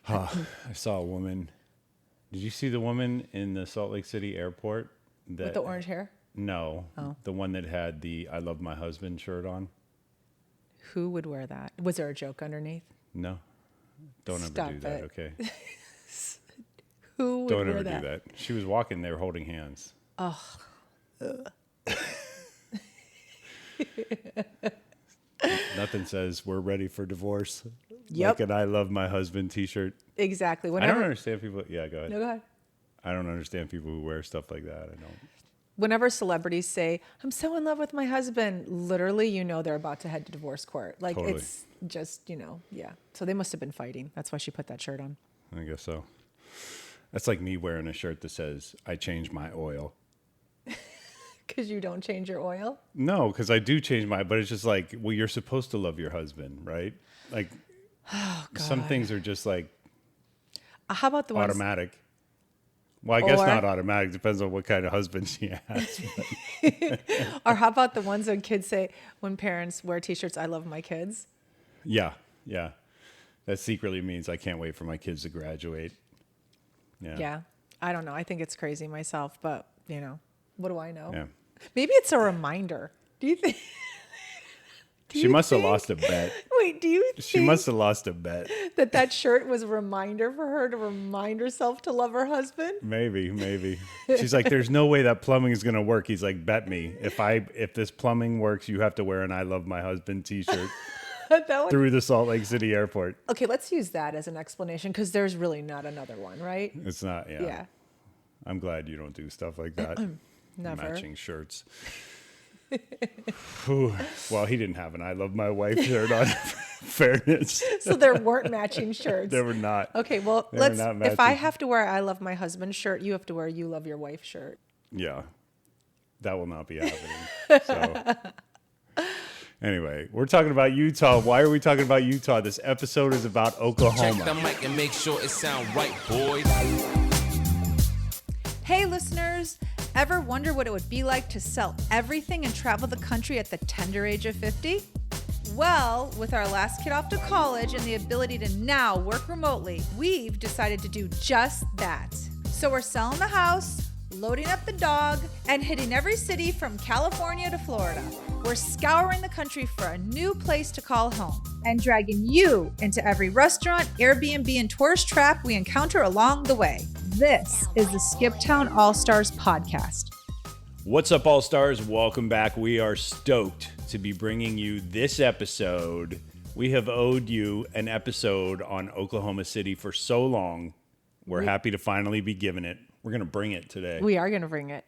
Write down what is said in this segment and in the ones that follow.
I saw a woman. Did you see the woman in the Salt Lake City airport? With the orange hair? No. Oh. The one that had the I love my husband shirt on. Who would wear that? Was there a joke underneath? No. Don't ever do that, okay? Who would Don't wear ever that? do that. She was walking there holding hands. Oh. Nothing says we're ready for divorce. Yep. Like an I love my husband t-shirt. Exactly. I don't understand people. Yeah, go ahead. No, go ahead. I don't understand people who wear stuff like that. I don't. Whenever celebrities say, I'm so in love with my husband, literally, you know they're about to head to divorce court. Like, totally. It's just, yeah. So they must have been fighting. That's why she put that shirt on. I guess so. That's like me wearing a shirt that says, I changed my oil. Because you don't change your oil? No, because I do change my, but it's just like, well, you're supposed to love your husband, right? Like, some things are just like, how about the ones automatic? Well, I guess not automatic. Depends on what kind of husband she has. Or how about the ones when kids say, when parents wear t-shirts, I love my kids? Yeah. That secretly means I can't wait for my kids to graduate. Yeah. I don't know. I think it's crazy myself, but, what do I know? Yeah. Maybe it's a reminder. Do you think? She must have lost a bet. Wait, do you think she must have lost a bet that shirt was a reminder for her to remind herself to love her husband? Maybe. She's like, there's no way that plumbing is going to work. He's like, bet me. If this plumbing works, you have to wear an I love my husband t-shirt through the Salt Lake City airport. Okay, let's use that as an explanation because there's really not another one, right? It's not, yeah. I'm glad you don't do stuff like that. Never. Matching shirts. Well, he didn't have an I love my wife shirt on. Fairness. So there weren't matching shirts. There were not. Okay, well, if I have to wear I love my husband shirt, you have to wear you love your wife shirt. Yeah. That will not be happening. So anyway, we're talking about Utah. Why are we talking about Utah? This episode is about Oklahoma. Check the mic and make sure it sound right, boys. Hey listeners, ever wonder what it would be like to sell everything and travel the country at the tender age of 50? Well, with our last kid off to college and the ability to now work remotely, we've decided to do just that. So we're selling the house, loading up the dog, and hitting every city from California to Florida. We're scouring the country for a new place to call home and dragging you into every restaurant, Airbnb, and tourist trap we encounter along the way. This is the Skiptown All-Stars podcast. What's up, All-Stars? Welcome back. We are stoked to be bringing you this episode. We have owed you an episode on Oklahoma City for so long. We're happy to finally be giving it. We're going to bring it today. We are going to bring it.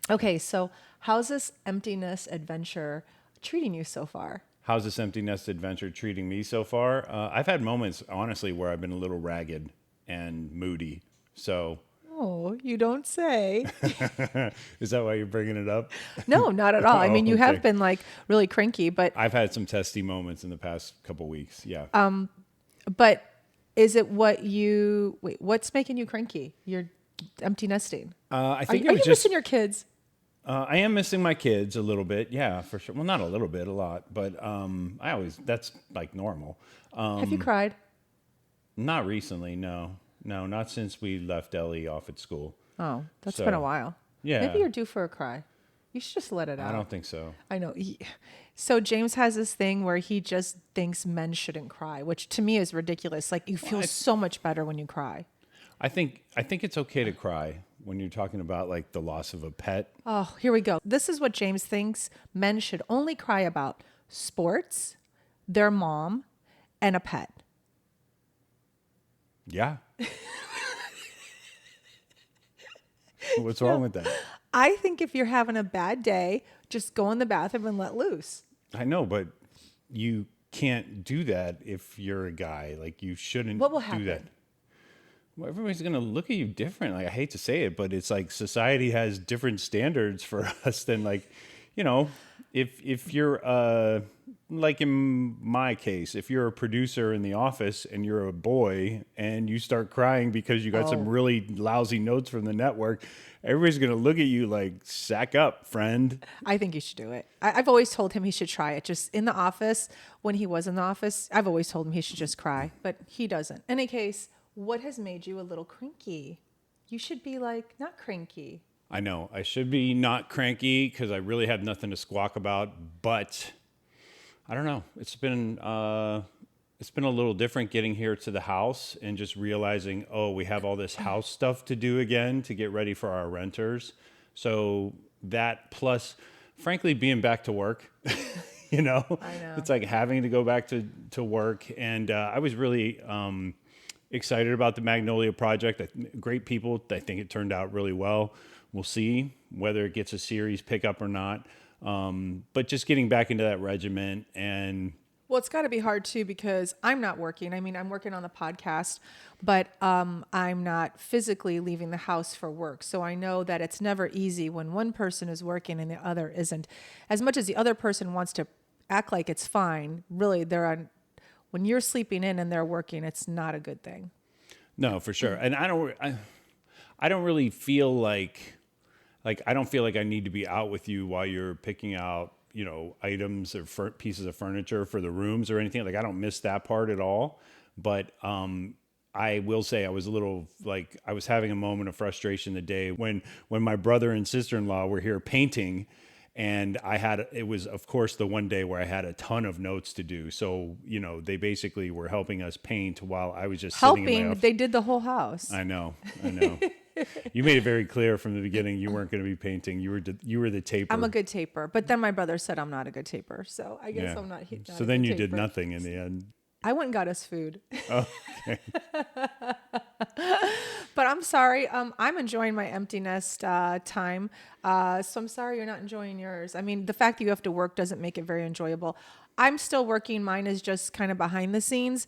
Okay, so how's this empty nest adventure treating you so far? How's this empty nest adventure treating me so far? I've had moments, honestly, where I've been a little ragged and moody. So, oh, you don't say. Is that why you're bringing it up? No, not at all. I mean, you have been like really cranky, but I've had some testy moments in the past couple weeks. Yeah. But is it what's making you cranky? You're empty nesting. I think are you missing your kids? I am missing my kids a little bit. Yeah, for sure. Well, not a little bit, a lot, but that's like normal. Have you cried? Not recently, no, not since we left Ellie off at school. Oh, that's been a while. Yeah. Maybe you're due for a cry. You should just let it out. I don't think so. I know. So James has this thing where he just thinks men shouldn't cry, which to me is ridiculous. Like you feel so much better when you cry. I think it's okay to cry when you're talking about like the loss of a pet. Oh, here we go. This is what James thinks men should only cry about: sports, their mom, and a pet. Yeah. What's wrong with that? I think if you're having a bad day, just go in the bathroom and let loose. I know, but you can't do that if you're a guy. Like you shouldn't What will happen? do that. Well, everybody's going to look at you different. Like I hate to say it, but it's like society has different standards for us than like, if you're like in my case, if you're a producer in the office and you're a boy and you start crying because you got some really lousy notes from the network, everybody's going to look at you like, sack up, friend. I think you should do it. I've always told him he should try it. Just in the office, when he was in the office, I've always told him he should just cry, but he doesn't. In any case, what has made you a little cranky? You should be like, not cranky. I know I should be not cranky because I really have nothing to squawk about, but I don't know. It's been a little different getting here to the house and just realizing, we have all this house stuff to do again to get ready for our renters. So that plus, frankly, being back to work, I know it's like having to go back to work. And I was really excited about the Magnolia project. Great people. I think it turned out really well. We'll see whether it gets a series pickup or not. But just getting back into that regiment and... Well, it's got to be hard too because I'm not working. I mean, I'm working on the podcast, but I'm not physically leaving the house for work. So I know that it's never easy when one person is working and the other isn't. As much as the other person wants to act like it's fine, really, when you're sleeping in and they're working, it's not a good thing. No, for sure. And I don't really feel like I don't feel like I need to be out with you while you're picking out, items or pieces of furniture for the rooms or anything. Like, I don't miss that part at all. But I will say I was a little I was having a moment of frustration the day when my brother and sister-in-law were here painting, and it was of course the one day where I had a ton of notes to do. So, they basically were helping us paint while I was just sitting in my office. They did the whole house. I know. You made it very clear from the beginning you weren't going to be painting. You were the taper. I'm a good taper, but then my brother said I'm not a good taper, so I guess I'm not. So then you did nothing in the end. I went and got us food. Oh, okay. But I'm sorry. I'm enjoying my empty nest time. So I'm sorry you're not enjoying yours. I mean, the fact that you have to work doesn't make it very enjoyable. I'm still working. Mine is just kind of behind the scenes.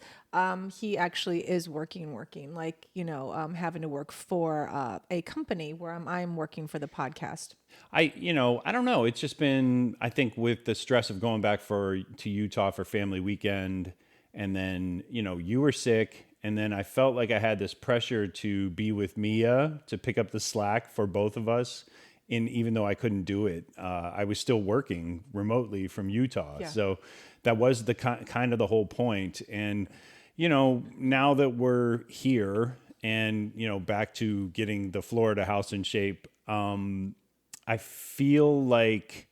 He actually is working, having to work for a company where I'm working for the podcast. I don't know. It's just been, I think with the stress of going back to Utah for family weekend, and then, you were sick. And then I felt like I had this pressure to be with Mia to pick up the slack for both of us. And even though I couldn't do it, I was still working remotely from Utah. Yeah. So that was the kind of the whole point. And, now that we're here and, back to getting the Florida house in shape, I feel like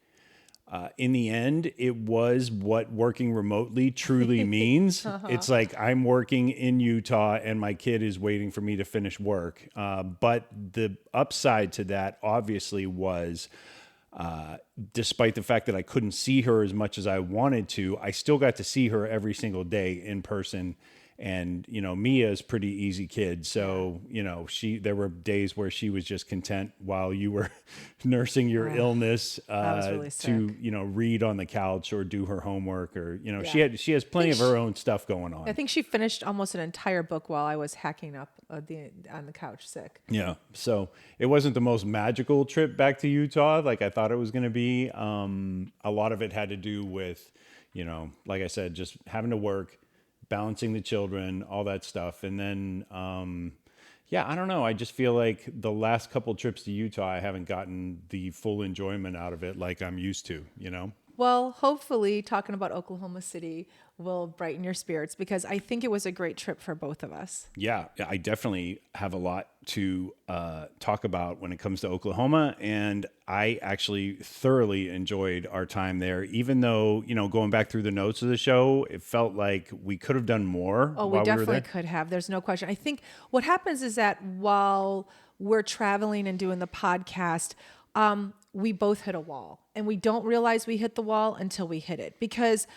in the end, it was what working remotely truly means. It's like I'm working in Utah and my kid is waiting for me to finish work. But the upside to that obviously was, despite the fact that I couldn't see her as much as I wanted to, I still got to see her every single day in person. And, Mia's pretty easy kid. So, there were days where she was just content while you were nursing your illness, really to, read on the couch or do her homework or, she has plenty of her own stuff going on. I think she finished almost an entire book while I was hacking up on the couch sick. Yeah. So it wasn't the most magical trip back to Utah like I thought it was going to be. A lot of it had to do with, like I said, just having to work, balancing the children, all that stuff. And then, I don't know. I just feel like the last couple trips to Utah, I haven't gotten the full enjoyment out of it like I'm used to, Well, hopefully talking about Oklahoma City will brighten your spirits because I think it was a great trip for both of us. Yeah, I definitely have a lot to talk about when it comes to Oklahoma. And I actually thoroughly enjoyed our time there, even though, going back through the notes of the show, it felt like we could have done more. Oh, we definitely could have. There's no question. I think what happens is that while we're traveling and doing the podcast, we both hit a wall and we don't realize we hit the wall until we hit it because,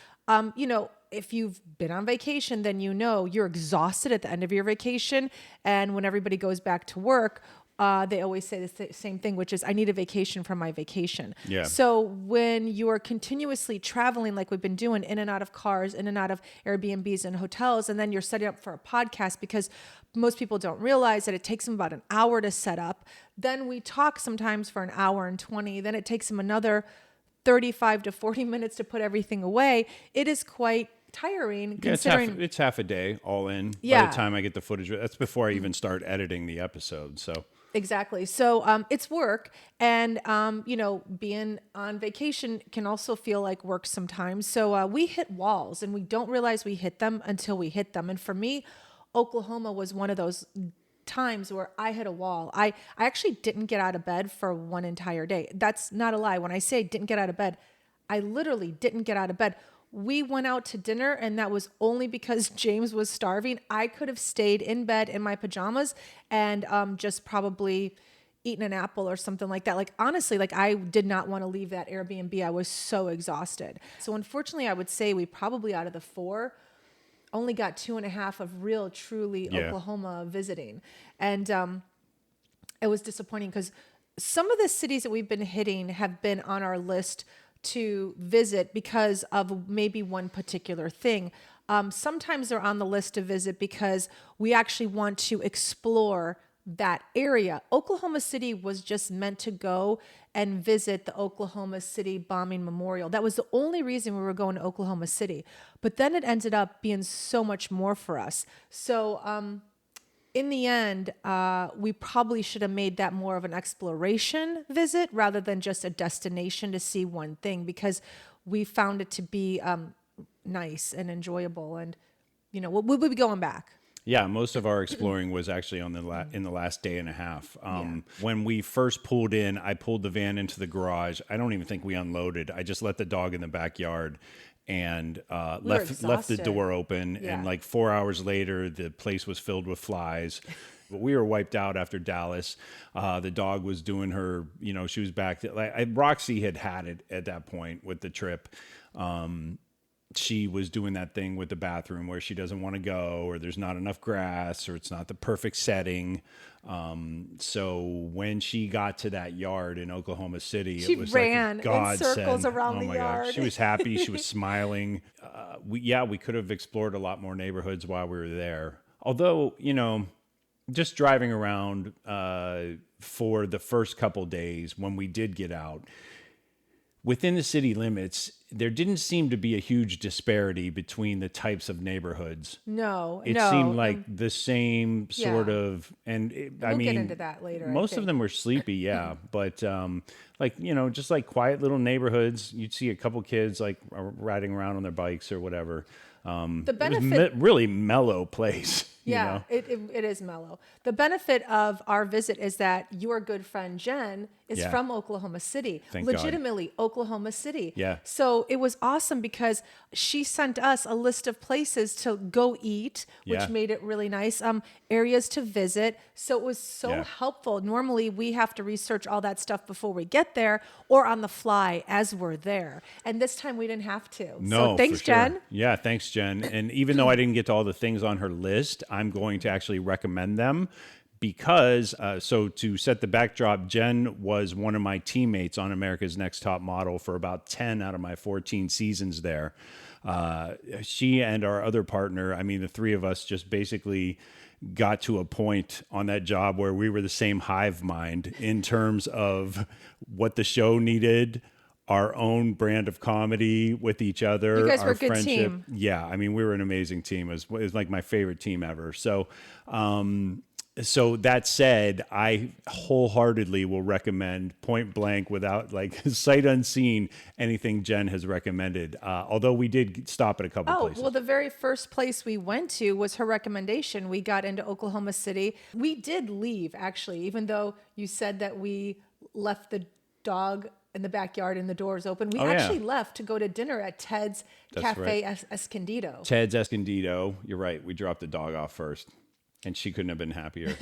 if you've been on vacation, then you're exhausted at the end of your vacation. And when everybody goes back to work, they always say the same thing, which is I need a vacation from my vacation. Yeah. So when you're continuously traveling, like we've been doing in and out of cars, in and out of Airbnbs and hotels, and then you're setting up for a podcast because most people don't realize that it takes them about an hour to set up. Then we talk sometimes for an hour and 20. Then it takes them another 35 to 40 minutes to put everything away, it is quite tiring considering it's half a day all in by Yeah. the time I get the footage. That's before I even start editing the episode. So Exactly. So it's work. And, being on vacation can also feel like work sometimes. So we hit walls and we don't realize we hit them until we hit them. And for me, Oklahoma was one of those times where I hit a wall. I actually didn't get out of bed for one entire day. That's not a lie. When I say didn't get out of bed, I literally didn't get out of bed. We went out to dinner, and that was only because James was starving. I could have stayed in bed in my pajamas and just probably eaten an apple or something like that. Like, honestly, like I did not want to leave that Airbnb. I was so exhausted. So unfortunately, I would say we probably, out of the 4, only got 2.5 of real, truly Oklahoma visiting. And it was disappointing because some of the cities that we've been hitting have been on our list to visit because of maybe one particular thing. Sometimes they're on the list to visit because we actually want to explore that area. Oklahoma City was just meant to go and visit the Oklahoma City bombing memorial. That was the only reason we were going to Oklahoma City. But then it ended up being so much more for us. So in the end, we probably should have made that more of an exploration visit rather than just a destination to see one thing, because we found it to be nice and enjoyable. And, we'll be going back. yeah, most of our exploring was actually on in the last day and a half. When we first pulled in, I pulled the van into the garage. I don't even think we unloaded. I just let the dog in the backyard and left the exhausted. door open. Yeah. And like 4 hours later, the place was filled with flies. But we were wiped out after Dallas. The dog was doing her, she was back. Roxy had it at that point with the trip. She was doing that thing with the bathroom where she doesn't want to go, or there's not enough grass, or it's not the perfect setting. So when she got to that yard in Oklahoma City, She it was ran like a in circles godsend. around Oh the my yard. God. She was happy. She was smiling. We could have explored a lot more neighborhoods while we were there. Although, just driving around for the first couple days when we did get out, within the city limits, there didn't seem to be a huge disparity between the types of neighborhoods. No. It seemed like the same sort Yeah. of, and We'll get into that later, I most of think. them were sleepy, yeah, but just like quiet little neighborhoods. You'd see a couple kids like riding around on their bikes or whatever. The benefit, it was really mellow place. yeah, it is mellow. The benefit of our visit is that your good friend Jen is Yeah. from Oklahoma City, Thank God. legitimately Oklahoma City. Yeah. So it was awesome because she sent us a list of places to go eat, which Yeah. made it really nice. Areas to visit. So it was so Yeah. helpful. Normally we have to research all that stuff before we get there or on the fly as we're there. And this time we didn't have to. No, So thanks, for sure. Jen. Yeah, thanks, Jen. And even though I didn't get to all the things on her list, I'm going to actually recommend them because, so to set the backdrop, Jen was one of my teammates on America's Next Top Model for about 10 out of my 14 seasons there. She and our other partner, the three of us just basically got to a point on that job where we were the same hive mind in terms of what the show needed, our own brand of comedy with each other. You guys our were a good friendship. team. Yeah, we were an amazing team. It was like my favorite team ever. So that said, I wholeheartedly will recommend point blank without sight unseen anything Jen has recommended. Although we did stop at a couple places. Well, the very first place we went to was her recommendation. We got into Oklahoma City. We did leave, actually, even though you said that we left the dog in the backyard and the doors open. We actually left to go to dinner at Ted's Cafe Escondido. Ted's Escondido. You're right. We dropped the dog off first. And she couldn't have been happier.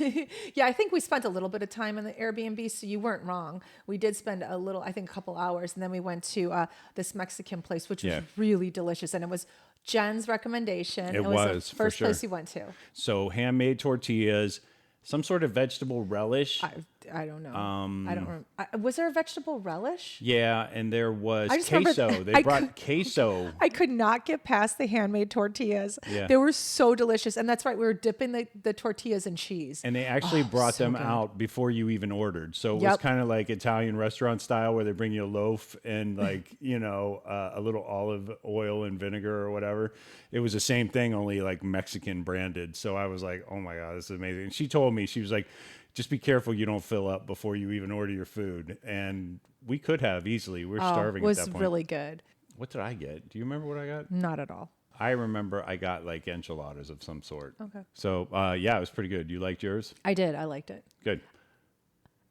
Yeah, I think we spent a little bit of time in the Airbnb, so you weren't wrong. We did spend a couple hours, and then we went to this Mexican place, which was really delicious. And it was Jen's recommendation. It was the for first sure. place we went to. So handmade tortillas, some sort of vegetable relish. I don't know. I don't remember. Was there a vegetable relish? Yeah, and there was I just remember queso. They brought queso. I could not get past the handmade tortillas. Yeah. They were so delicious. And that's right. We were dipping the tortillas in cheese. And they actually brought so them good. out before you even ordered. So it was Yep. kind of like Italian restaurant style where they bring you a loaf and like, a little olive oil and vinegar or whatever. It was the same thing, only like Mexican branded. So I was like, oh my God, this is amazing. And she told me, she was like, just be careful you don't fill up before you even order your food. And we could have easily. We were starving It was at that point. really good. What did I get? Do you remember what I got? Not at all. I remember I got like enchiladas of some sort. Okay. So, yeah, it was pretty good. You liked yours? I did. I liked it. Good.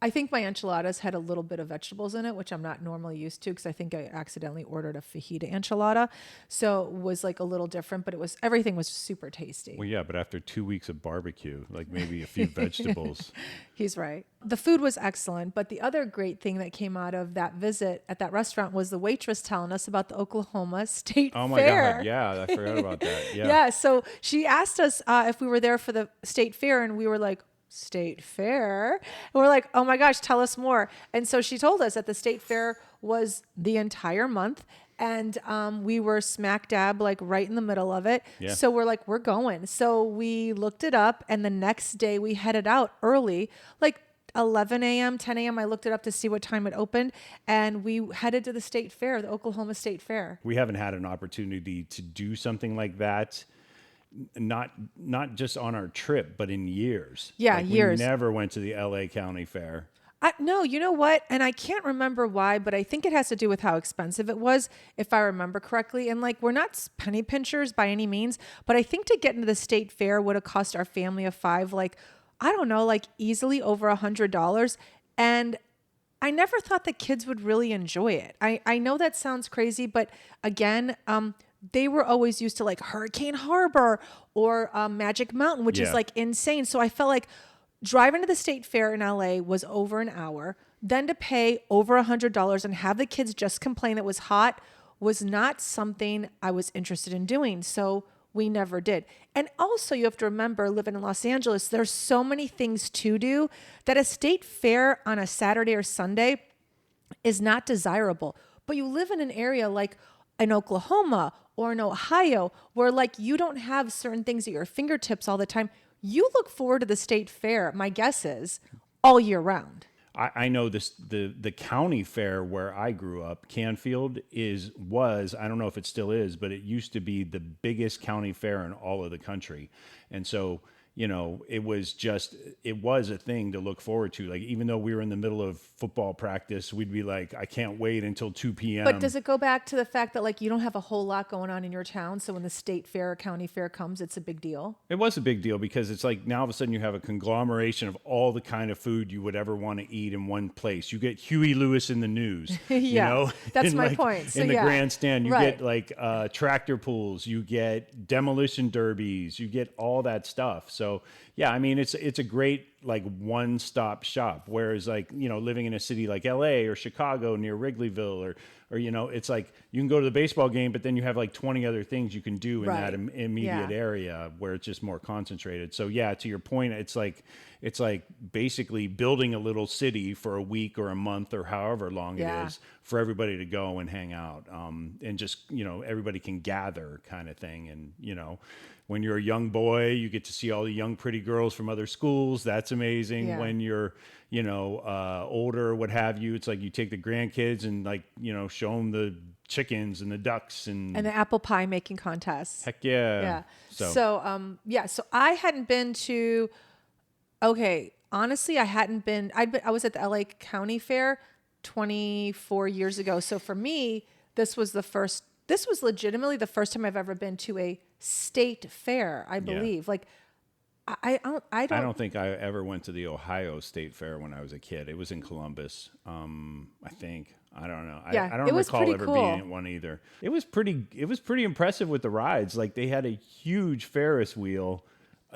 I think my enchiladas had a little bit of vegetables in it, which I'm not normally used to because I think I accidentally ordered a fajita enchilada. So it was like a little different, but everything was super tasty. Well, yeah, but after 2 weeks of barbecue, like maybe a few vegetables. He's right. The food was excellent, but the other great thing that came out of that visit at that restaurant was the waitress telling us about the Oklahoma State Oh my Fair. God. Yeah, I forgot about that. Yeah. Yeah, so she asked us if we were there for the state fair, and we were like, State Fair? And we're like, oh my gosh, tell us more. And so she told us that the state fair was the entire month, and we were smack dab like right in the middle of it. Yeah. So we're like, we're going. So we looked it up, and the next day we headed out early, like 11 a.m., 10 a.m. I looked it up to see what time it opened, and we headed to the state fair, the Oklahoma State Fair. We haven't had an opportunity to do something like that. Not just on our trip, but in years. Yeah, Like, years. We never went to the LA County Fair. No, you know what? And I can't remember why, but I think it has to do with how expensive it was, if I remember correctly. And like, we're not penny pinchers by any means, but I think to get into the state fair would have cost our family of 5, like, I don't know, like easily over $100. And I never thought the kids would really enjoy it. I know that sounds crazy, but again, they were always used to like Hurricane Harbor or Magic Mountain, which is Yeah. like insane. So I felt like driving to the state fair in LA was over an hour. Then to pay over $100 and have the kids just complain it was hot was not something I was interested in doing. So we never did. And also you have to remember, living in Los Angeles, there's so many things to do that a state fair on a Saturday or Sunday is not desirable. But you live in an area like in Oklahoma or in Ohio where like you don't have certain things at your fingertips all the time. You look forward to the state fair, my guess is, all year round. I know this the county fair where I grew up, Canfield, was I don't know if it still is, but it used to be the biggest county fair in all of the country. And so, it was a thing to look forward to. Like, even though we were in the middle of football practice, we'd be like, I can't wait until 2 p.m. But does it go back to the fact that like you don't have a whole lot going on in your town, so when the state fair or county fair comes, it's a big deal? It was a big deal because it's like now all of a sudden you have a conglomeration of all the kind of food you would ever want to eat in one place. You get Huey Lewis in the news, Yeah, that's in my like, point. So in the yeah. grandstand, you Right. get like tractor pulls, you get demolition derbies, you get all that stuff. So yeah, I mean, it's a great like one-stop shop. Whereas like, living in a city like LA or Chicago near Wrigleyville or it's like you can go to the baseball game, but then you have like 20 other things you can do in Right. that immediate Yeah. area where it's just more concentrated. So yeah, to your point, it's like basically building a little city for a week or a month or however long Yeah. it is for everybody to go and hang out. And just, everybody can gather kind of thing. And, when you're a young boy, you get to see all the young, pretty girls from other schools. That's amazing. Yeah. When you're, older, what have you, it's like you take the grandkids and like, show them the chickens and the ducks and And the apple pie making contests. heck yeah. Yeah. So I hadn't been to, honestly, I was at the LA County Fair 24 years ago. So for me, this was legitimately the first time I've ever been to a state fair, I believe. Like, I don't think I ever went to the Ohio State Fair when I was a kid. It was in Columbus, I think. I don't know. Yeah, I don't it was recall pretty ever cool. being at one either. It was pretty impressive with the rides. Like, they had a huge Ferris wheel.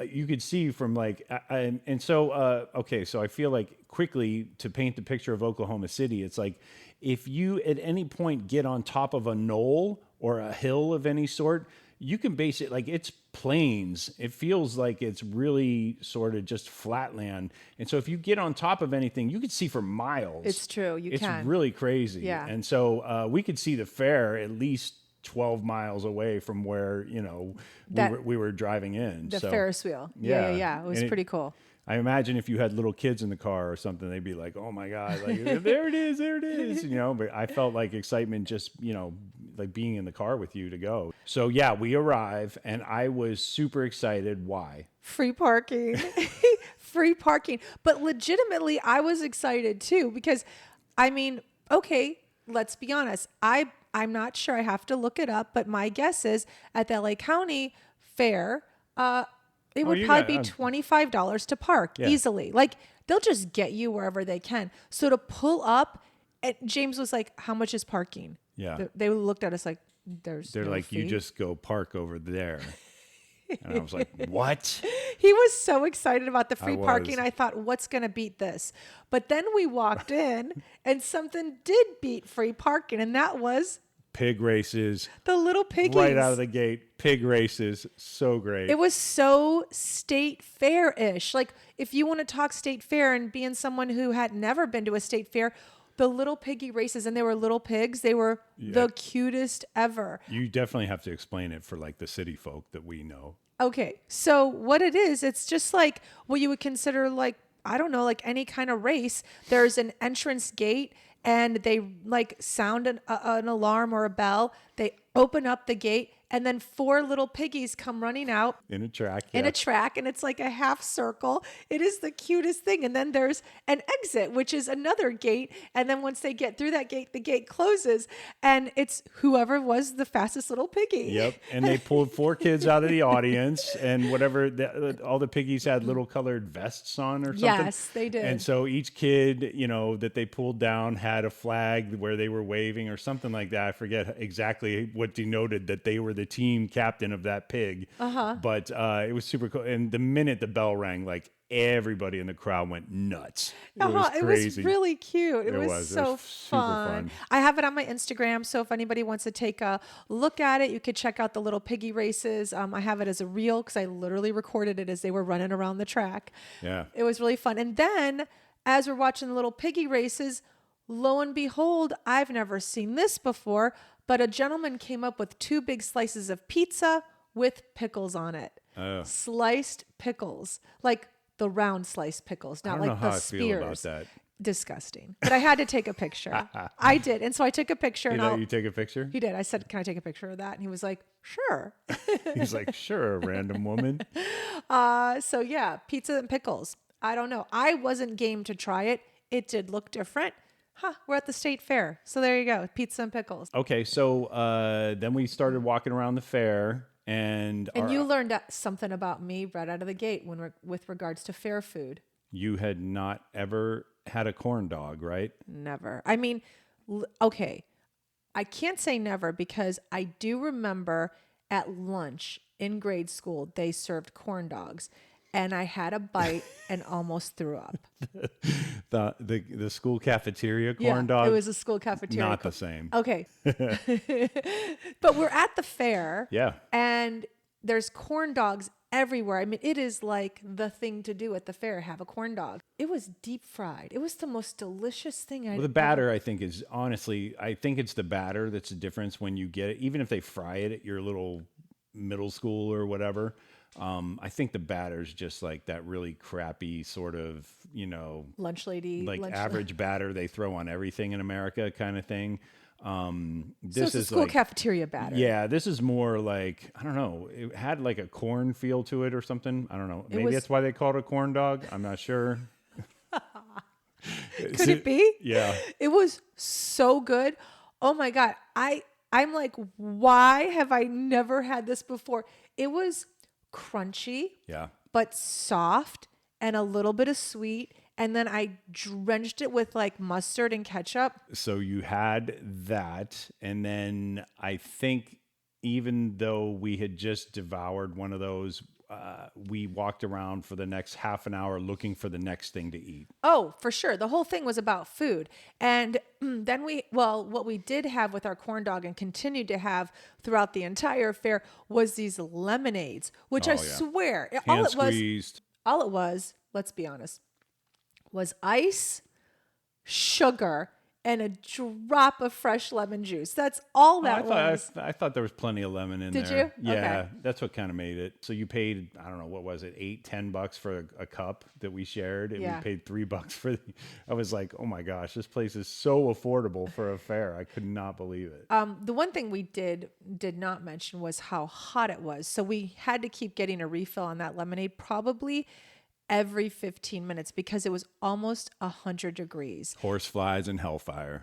You could see from like, so I feel like quickly to paint the picture of Oklahoma City, it's like if you at any point get on top of a knoll or a hill of any sort, you can base it like it's plains. It feels like it's really sort of just flat land. And so if you get on top of anything, you can see for miles. It's true. You can. It's really crazy. Yeah. And so we could see the fair at least 12 miles away from where, we were driving in. The so, Ferris wheel. Yeah. It was pretty cool. I imagine if you had little kids in the car or something, they'd be like, "Oh my God, like there it is. But I felt like excitement just, like being in the car with you to go. So yeah, we arrive and I was super excited. Why? Free parking. Free parking. But legitimately, I was excited too because, okay, let's be honest. I'm not sure. I have to look it up, but my guess is at the LA County Fair, it would probably be $25 to park easily. Like they'll just get you wherever they can. So to pull up, and James was like, "How much is parking?" Yeah. They looked at us like, "They're like, fee. You just go park over there." And I was like, "What?" He was so excited about the free I was. parking. I thought, what's going to beat this? But then we walked in and something did beat free parking. And that was pig races. The little piggies. Right out of the gate. Pig races. So great. It was so state fair-ish. Like if you want to talk state fair and being someone who had never been to a state fair, the little piggy races, and they were little pigs. They were the cutest ever. You definitely have to explain it for like the city folk that we know. Okay. So what it is, it's just like what you would consider like, I don't know, like any kind of race. There's an entrance gate and they like sound an alarm or a bell. They open up the gate and then 4 little piggies come running out. In a track. In a track, and it's like a half circle. It is the cutest thing. And then there's an exit, which is another gate. And then once they get through that gate, the gate closes. And it's whoever was the fastest little piggy. Yep. And they pulled 4 kids out of the audience, and all the piggies had little colored vests on or something. Yes, they did. And so each kid, that they pulled down had a flag where they were waving or something like that. I forget exactly what denoted that they were the team captain of that pig. But it was super cool. And the minute the bell rang, like everybody in the crowd went nuts. It was crazy. It was really cute. It was so super fun. I have it on my Instagram. So if anybody wants to take a look at it, you could check out the little piggy races. I have it as a reel because I literally recorded it as they were running around the track. Yeah. It was really fun. And then as we're watching the little piggy races, lo and behold, I've never seen this before, but a gentleman came up with 2 big slices of pizza with pickles on it. Oh. Sliced pickles, like the round sliced pickles, not like the spears. I feel about that. Disgusting. But I had to take a picture. I did. And so I took a picture. You take a picture? He did. I said, "Can I take a picture of that?" And he was like, "Sure." He's like, "Sure, random woman." So yeah, pizza and pickles. I don't know. I wasn't game to try it. It did look different. We're at the state fair. So there you go. Pizza and pickles. Okay. So then we started walking around the fair and you learned something about me right out of the gate with regards to fair food. You had not ever had a corn dog, right? Never. I mean, okay. I can't say never because I do remember at lunch in grade school, they served corn dogs. And I had a bite and almost threw up. The school cafeteria corn dog? It was a school cafeteria. Not the same. Okay. But we're at the fair. Yeah. And there's corn dogs everywhere. I mean, it is like the thing to do at the fair, have a corn dog. It was deep fried. It was the most delicious thing the batter, I think, is honestly, I think it's the batter that's the difference when you get it. Even if they fry it at your little middle school or whatever. I think the batter's just like that really crappy sort of, lunch lady, like average batter they throw on everything in America kind of thing. This is a school cafeteria batter. Yeah, this is more like, I don't know, it had like a corn feel to it or something. I don't know. Maybe that's why they call it a corn dog. I'm not sure. Could it be? Yeah. It was so good. Oh my God. I'm like, why have I never had this before? It was crunchy, but soft and a little bit of sweet. And then I drenched it with like mustard and ketchup. So you had that. And then I think even though we had just devoured one of those, we walked around for the next half an hour looking for the next thing to eat. Oh, for sure. The whole thing was about food. And then what we did have with our corn dog and continued to have throughout the entire fair was these lemonades, which I swear, Hand squeezed. all it was, let's be honest, was ice, sugar, and a drop of fresh lemon juice. That's all that was. I thought there was plenty of lemon in there. Did you? Yeah, Okay. that's what kind of made it. So you paid, I don't know, what was it, $8-10 for a cup that we shared, and Yeah. we paid $3 for. I was like, oh my gosh, this place is so affordable for a fair. I could not believe it. The one thing we did not mention was how hot it was. So we had to keep getting a refill on that lemonade probably every 15 minutes because it was almost 100 degrees. Horse flies and hellfire.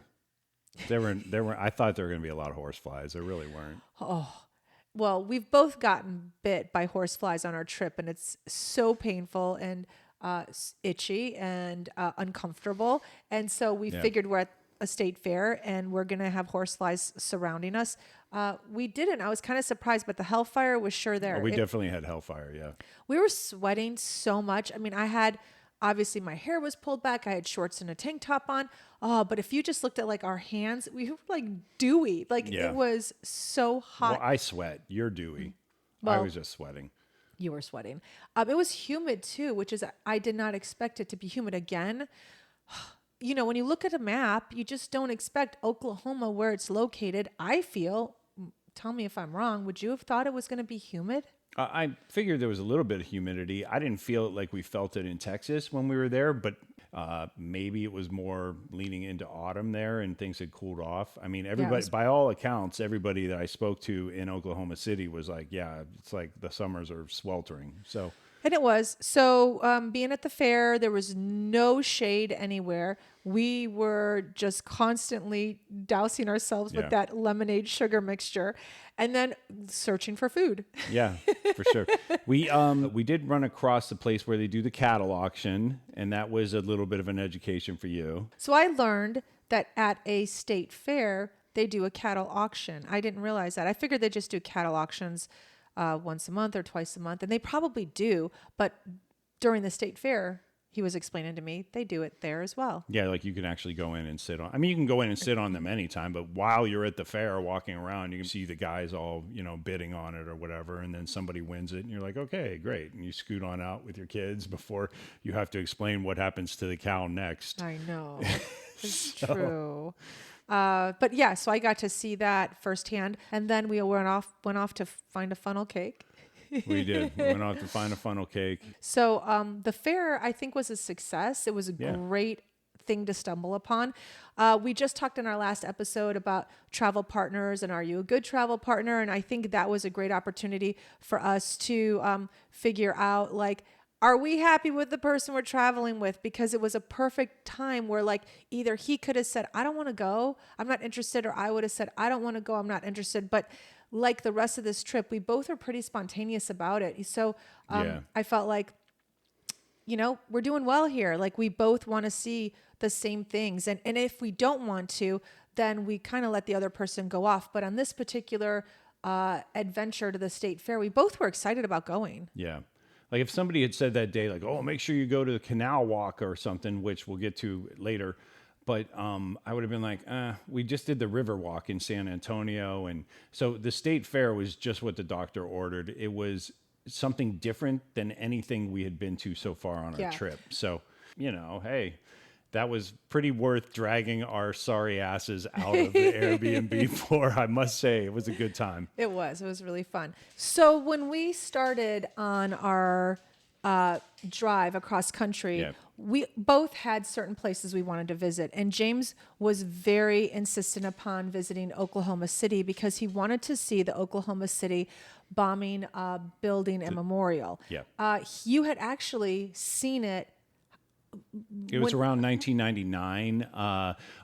There were. I thought there were going to be a lot of horse flies. There really weren't. Well, we've both gotten bit by horse flies on our trip, and it's so painful and itchy and uncomfortable. And so we figured we're at a state fair and we're going to have horse flies surrounding us. We didn't. I was kind of surprised, but the hellfire was sure there. We definitely had hellfire. Yeah. We were sweating so much. I mean, obviously my hair was pulled back. I had shorts and a tank top on. Oh, but if you just looked at like our hands, we were like dewy. Like it was so hot. Well, I sweat. You're dewy. I Well- was just sweating. You were sweating. It was humid too, which is, I did not expect it to be humid again. You know, when you look at a map, you just don't expect Oklahoma where it's located. I feel, tell me if I'm wrong, would you have thought it was going to be humid? I figured there was a little bit of humidity. I didn't feel it like we felt it in Texas when we were there, but maybe it was more leaning into autumn there and things had cooled off. I mean, everybody, by all accounts, everybody that I spoke to in Oklahoma City was like, yeah, it's like the summers are sweltering. So. And it was. So being at the fair, there was no shade anywhere. We were just constantly dousing ourselves with that lemonade sugar mixture and then searching for food. Yeah, for sure. We did run across the place where they do the cattle auction, and that was a little bit of an education for you. So I learned that at a state fair, they do a cattle auction. I didn't realize that. I figured they just do cattle auctions once a month or twice a month, and they probably do. But during the state fair, he was explaining to me, they do it there as well. Yeah, like you can actually go in and sit on. I mean, you can go in and sit on them anytime, but while you're at the fair walking around, you can see the guys all, bidding on it or whatever, and then somebody wins it, and you're like, okay, great. And you scoot on out with your kids before you have to explain what happens to the cow next. I know. It's true. But yeah, so I got to see that firsthand. And then we went off to find a funnel cake. We did. We went off to find a funnel cake. So the fair, I think, was a success. It was a great thing to stumble upon. We just talked in our last episode about travel partners and are you a good travel partner? And I think that was a great opportunity for us to figure out, like, are we happy with the person we're traveling with? Because it was a perfect time where, like, either he could have said, I don't want to go, I'm not interested, or I would have said, I don't want to go, I'm not interested. But like the rest of this trip, we both were pretty spontaneous about it. So I felt like, we're doing well here. Like, we both want to see the same things. And if we don't want to, then we kind of let the other person go off. But on this particular adventure to the state fair, we both were excited about going. Yeah. Like if somebody had said that day, like, oh, make sure you go to the canal walk or something, which we'll get to later. But I would have been like, we just did the river walk in San Antonio. And so the state fair was just what the doctor ordered. It was something different than anything we had been to so far on our trip. So, hey, that was pretty worth dragging our sorry asses out of the Airbnb for, I must say. It was a good time. It was really fun. So when we started on our drive across country, we both had certain places we wanted to visit. And James was very insistent upon visiting Oklahoma City because he wanted to see the Oklahoma City bombing building and memorial. Yeah. You had actually seen it. It was around 1999.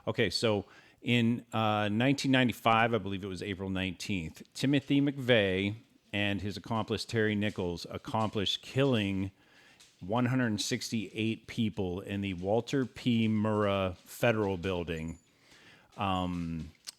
Okay, so in 1995, I believe it was April 19th, Timothy McVeigh and his accomplice Terry Nichols accomplished killing 168 people in the Walter P. Murrah Federal Building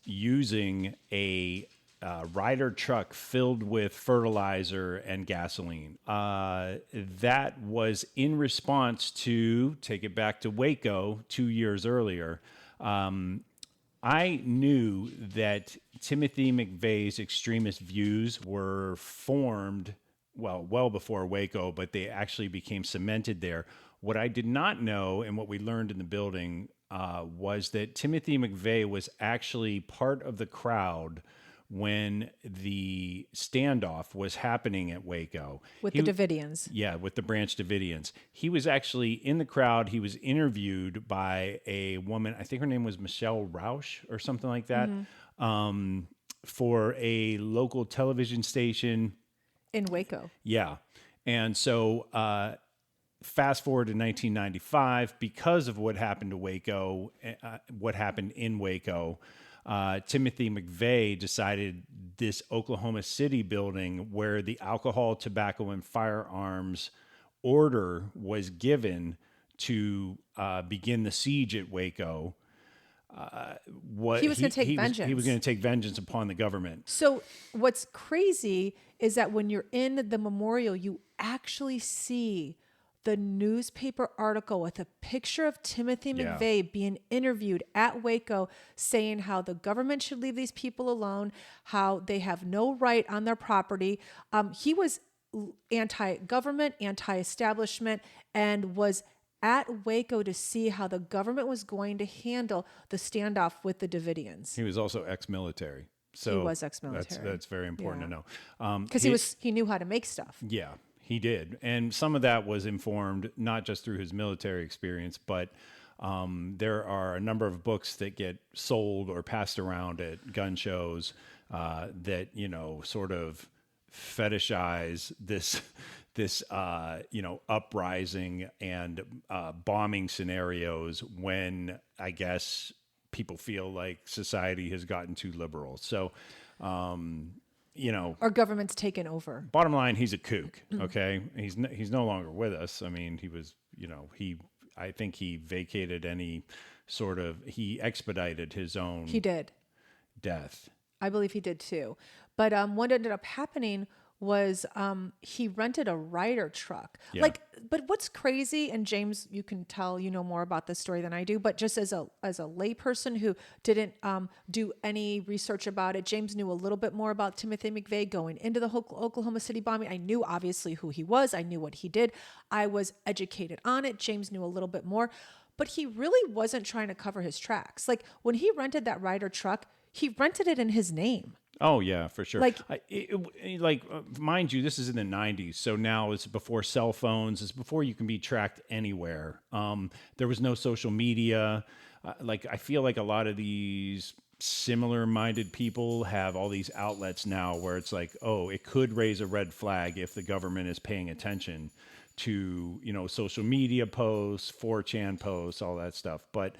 using a Ryder truck filled with fertilizer and gasoline. That was in response to, take it back to Waco 2 years earlier. I knew that Timothy McVeigh's extremist views were formed, well before Waco, but they actually became cemented there. What I did not know, and what we learned in the building, was that Timothy McVeigh was actually part of the crowd when the standoff was happening at Waco. With the Davidians. Yeah, with the Branch Davidians. He was actually in the crowd. He was interviewed by a woman, I think her name was Michelle Rausch or something like that, for a local television station. In Waco. Yeah. And so fast forward to 1995, because of what happened to Waco, what happened in Waco, Timothy McVeigh decided this Oklahoma City building where the alcohol, tobacco, and firearms order was given to begin the siege at Waco. He was going to take vengeance. He was going to take vengeance upon the government. So what's crazy is that when you're in the memorial, you actually see the newspaper article with a picture of Timothy McVeigh being interviewed at Waco, saying how the government should leave these people alone, how they have no right on their property. He was anti-government, anti-establishment, and was at Waco to see how the government was going to handle the standoff with the Davidians. He was also ex-military. So he was ex-military. That's very important to know. Because he knew how to make stuff. Yeah, he did. And some of that was informed not just through his military experience, but there are a number of books that get sold or passed around at gun shows that, sort of fetishize this uprising and bombing scenarios when, I guess, people feel like society has gotten too liberal. So, our government's taken over. Bottom line, he's a kook. Okay, he's no longer with us. I mean, he was, I think he vacated he expedited his own. He did. Death. I believe he did too. But what ended up happening was he rented a Ryder truck. Yeah. But what's crazy, and James, you can tell you know more about this story than I do, but just as a layperson who didn't do any research about it, James knew a little bit more about Timothy McVeigh going into the Oklahoma City bombing. I knew obviously who he was. I knew what he did. I was educated on it. James knew a little bit more, but he really wasn't trying to cover his tracks. Like when he rented that Ryder truck, he rented it in his name. Oh yeah, for sure. Like, mind you, this is in the 90s. So now it's before cell phones. It's before you can be tracked anywhere. There was no social media. I feel like a lot of these similar-minded people have all these outlets now where it's like, oh, it could raise a red flag if the government is paying attention to, social media posts, 4chan posts, all that stuff. But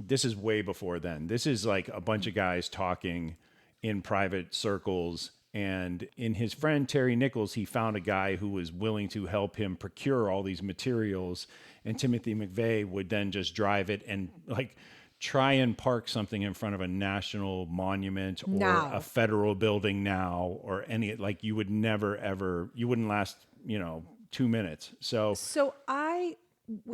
this is way before then. This is like a bunch of guys talking in private circles. And in his friend Terry Nichols, he found a guy who was willing to help him procure all these materials. And Timothy McVeigh would then just drive it and try and park something in front of a national monument or a federal building now, or any, you would never, ever, you wouldn't last, 2 minutes. So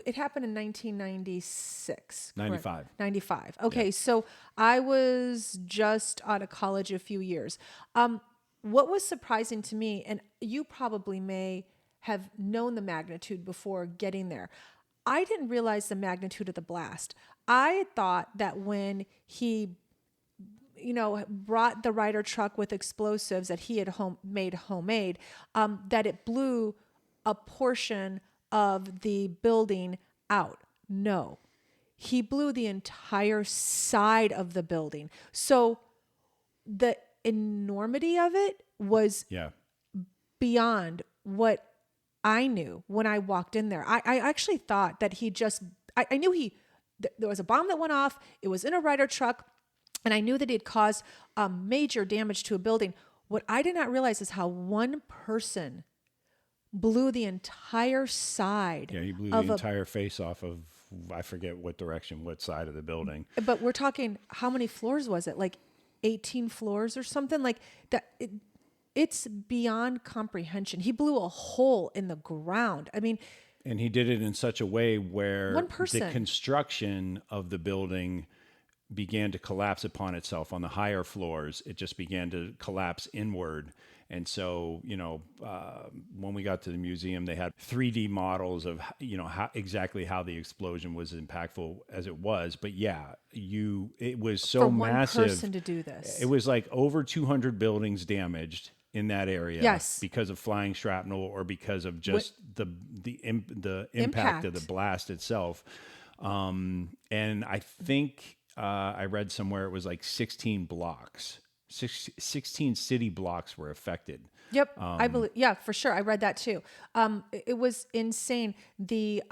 it happened in 1996. 95. Correct? 95. Okay, so I was just out of college a few years. What was surprising to me, and you probably may have known the magnitude before getting there, I didn't realize the magnitude of the blast. I thought that when he brought the Ryder truck with explosives that he had made homemade, that it blew a portion of the building out. No, he blew the entire side of the building. So the enormity of it was beyond what I knew when I walked in there. I actually thought that I knew there was a bomb that went off. It was in a Ryder truck, and I knew that it had caused major damage to a building. What I did not realize is how one person blew the entire side. Yeah, he blew the entire face off of, I forget what direction, what side of the building. But we're talking, how many floors was it? 18 floors or something like that. It's beyond comprehension. He blew a hole in the ground. I mean, and he did it in such a way where one person. the construction of the building began to collapse upon itself on the higher floors. It just began to collapse inward. And so, when we got to the museum, they had 3D models of, exactly how the explosion was impactful as it was. But yeah, it was so for one massive. person to do this. It was like over 200 buildings damaged in that area. Yes. Because of flying shrapnel or because of just the impact of the blast itself. And I think I read somewhere it was like 16 blocks. 16 city blocks were affected. Yep, I believe. Yeah, for sure. I read that too. It was insane. The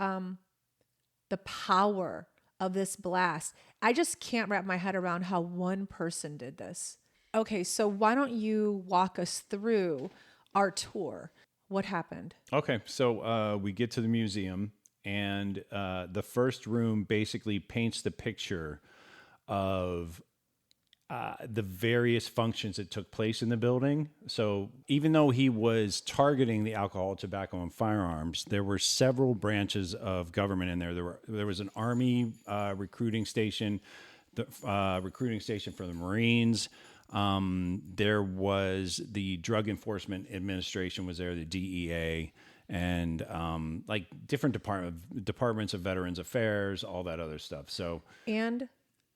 power of this blast. I just can't wrap my head around how one person did this. Okay, so why don't you walk us through our tour? What happened? Okay, so we get to the museum, and the first room basically paints the picture of the various functions that took place in the building. So even though he was targeting the alcohol, tobacco, and firearms, there were several branches of government in there. There was an Army recruiting station, the recruiting station for the Marines. There was the Drug Enforcement Administration was there, the DEA, and like different departments of Veterans Affairs, all that other stuff. So and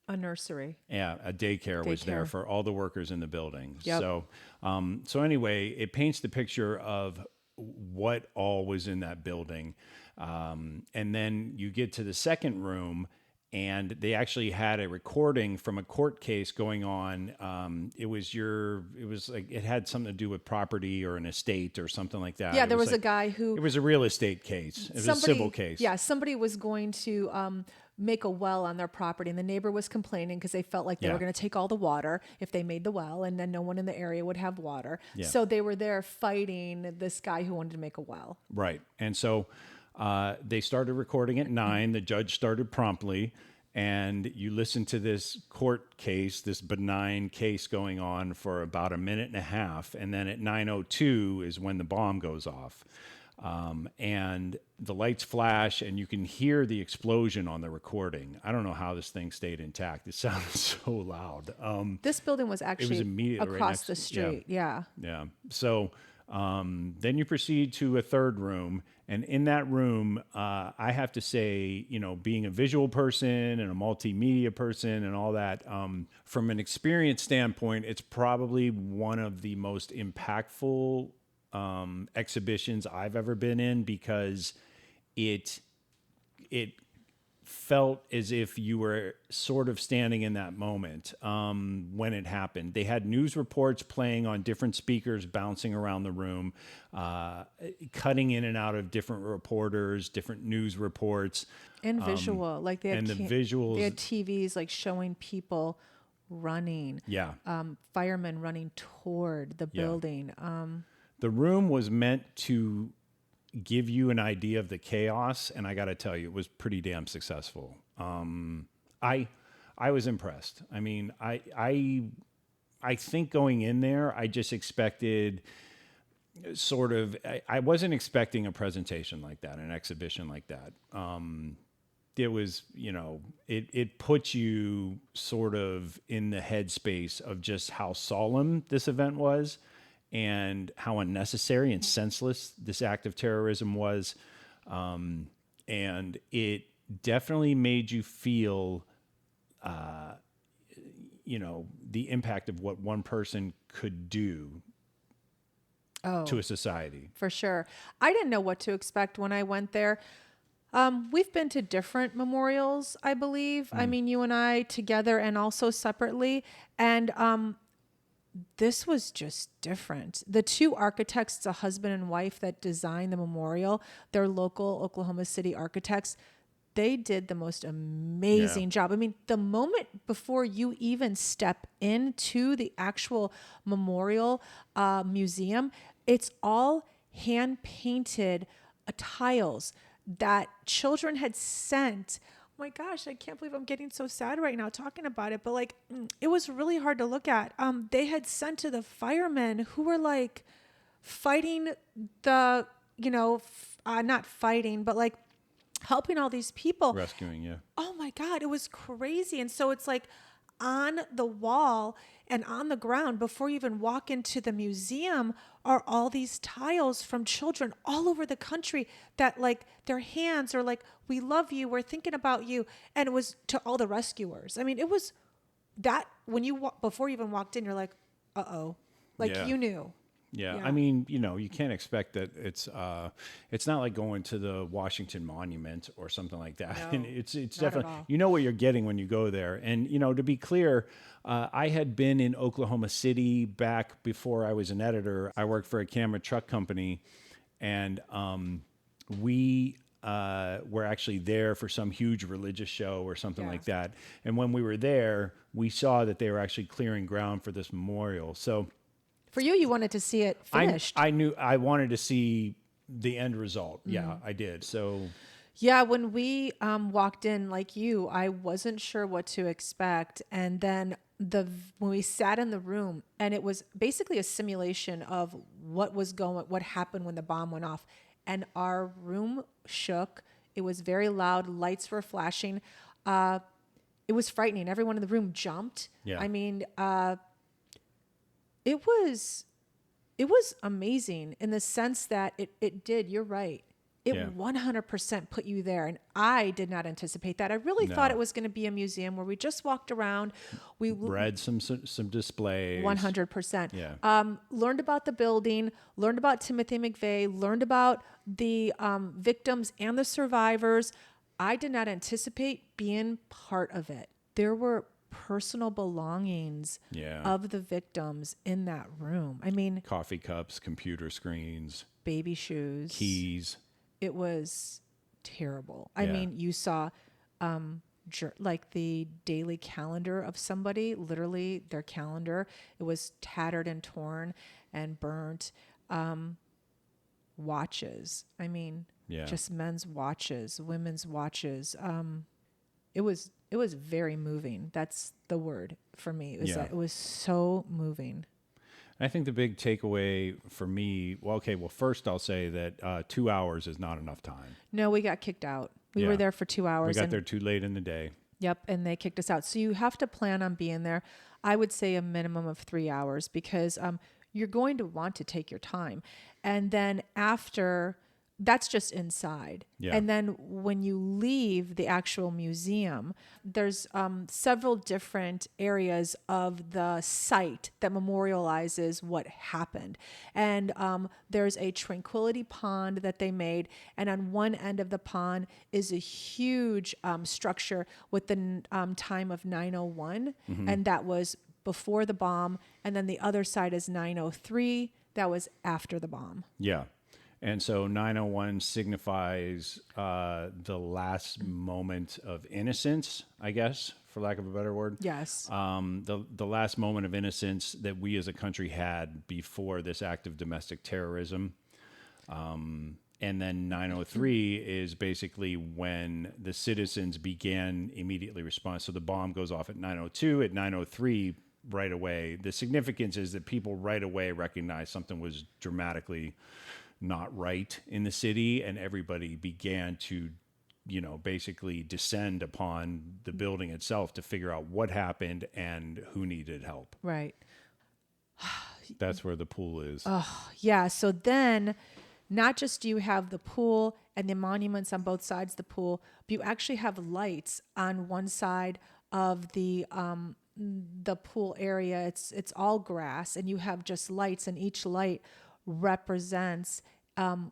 a nursery. Yeah, a daycare was there for all the workers in the building. Yep. So anyway, it paints the picture of what all was in that building. And then you get to the second room, and they actually had a recording from a court case going on. It had something to do with property or an estate or something like that. Yeah, there was a guy who... It was a real estate case. It was a civil case. Yeah, somebody was going to make a well on their property, and the neighbor was complaining because they felt like they were going to take all the water if they made the well, and then no one in the area would have water. Yeah. So they were there fighting this guy who wanted to make a well. Right. And so they started recording at 9. The judge started promptly, and you listen to this court case, this benign case going on for about a minute and a half. And then at 9:02 is when the bomb goes off. And the lights flash, and you can hear the explosion on the recording. I don't know how this thing stayed intact. It sounded so loud. This building was actually immediately across the street. Yeah. So then you proceed to a third room, and in that room, I have to say, being a visual person and a multimedia person and all that, from an experience standpoint, it's probably one of the most impactful exhibitions I've ever been in, because it felt as if you were sort of standing in that moment when it happened. They had news reports playing on different speakers, bouncing around the room, cutting in and out of different reporters, different news reports. And visual. Like they had the visuals. They had TVs like showing people running. Yeah. Firemen running toward the building. The room was meant to give you an idea of the chaos, and I got to tell you, it was pretty damn successful. I was impressed. I mean, I think going in there, I just expected sort of. I wasn't expecting a presentation like that, an exhibition like that. It was, it puts you sort of in the headspace of just how solemn this event was, and how unnecessary and senseless this act of terrorism was. And it definitely made you feel, the impact of what one person could do to a society. For sure. I didn't know what to expect when I went there. We've been to different memorials, I believe. I mean, you and I together and also separately. And, this was just different. The two architects, a husband and wife that designed the memorial, they're local Oklahoma City architects. They did the most amazing job. I mean, the moment before you even step into the actual memorial museum, it's all hand painted tiles that children had sent my gosh, I can't believe I'm getting so sad right now talking about it. But like, it was really hard to look at. They had sent to the firemen who were like fighting the, not fighting, but like helping all these people. Rescuing, yeah. Oh my God, it was crazy. And so it's like on the wall and on the ground before you even walk into the museum are all these tiles from children all over the country that like their hands are like, we love you, we're thinking about you. And it was to all the rescuers. I mean, it was that when you before you even walked in, you're like, uh-oh, like you knew. Yeah. I mean, you can't expect that it's not like going to the Washington Monument or something like that. No, And it's not definitely, at all. you know what you're getting when you go there. And, to be clear, I had been in Oklahoma City back before I was an editor. I worked for a camera truck company, and we were actually there for some huge religious show or something like that. And when we were there, we saw that they were actually clearing ground for this memorial. So For you wanted to see it finished. I knew I wanted to see the end result. Yeah, I did. So Yeah, when we walked in, like you, I wasn't sure what to expect, and then when we sat in the room, and it was basically a simulation of what happened when the bomb went off, and our room shook. It was very loud. Lights were flashing. It was frightening. Everyone in the room jumped. Yeah. I mean, it was amazing in the sense that it did. You're right. It 100% put you there. And I did not anticipate that. I really thought it was going to be a museum where we just walked around. We read some displays. 100%. Yeah. Learned about the building, learned about Timothy McVeigh, learned about the victims and the survivors. I did not anticipate being part of it. There were personal belongings of the victims in that room. I mean, coffee cups, computer screens, baby shoes, keys. It was terrible. I mean, you saw like the daily calendar of somebody, literally their calendar. It was tattered and torn and burnt. Watches. I mean, just men's watches, women's watches. It was very moving. That's the word for me. It was so moving. I think the big takeaway for me, first I'll say that 2 hours is not enough time. No, we got kicked out. We were there for 2 hours. We got there too late in the day. Yep, and they kicked us out. So you have to plan on being there. I would say a minimum of 3 hours because you're going to want to take your time. And then after, that's just inside. Yeah. And then when you leave the actual museum, there's several different areas of the site that memorializes what happened. And there's a tranquility pond that they made. And on one end of the pond is a huge structure with the time of 9:01. And that was before the bomb. And then the other side is 9:03. That was after the bomb. Yeah. And so 901 signifies the last moment of innocence, I guess, for lack of a better word. Yes. The last moment of innocence that we as a country had before this act of domestic terrorism. And then 903 is basically when the citizens began immediately respond. So the bomb goes off at 902. At 903, right away, the significance is that people right away recognized something was dramatically not right in the city, and everybody began to, basically descend upon the building itself to figure out what happened and who needed help. Right. That's where the pool is. Yeah. So then not just do you have the pool and the monuments on both sides of the pool, but you actually have lights on one side of the pool area. It's all grass, and you have just lights, and each light represents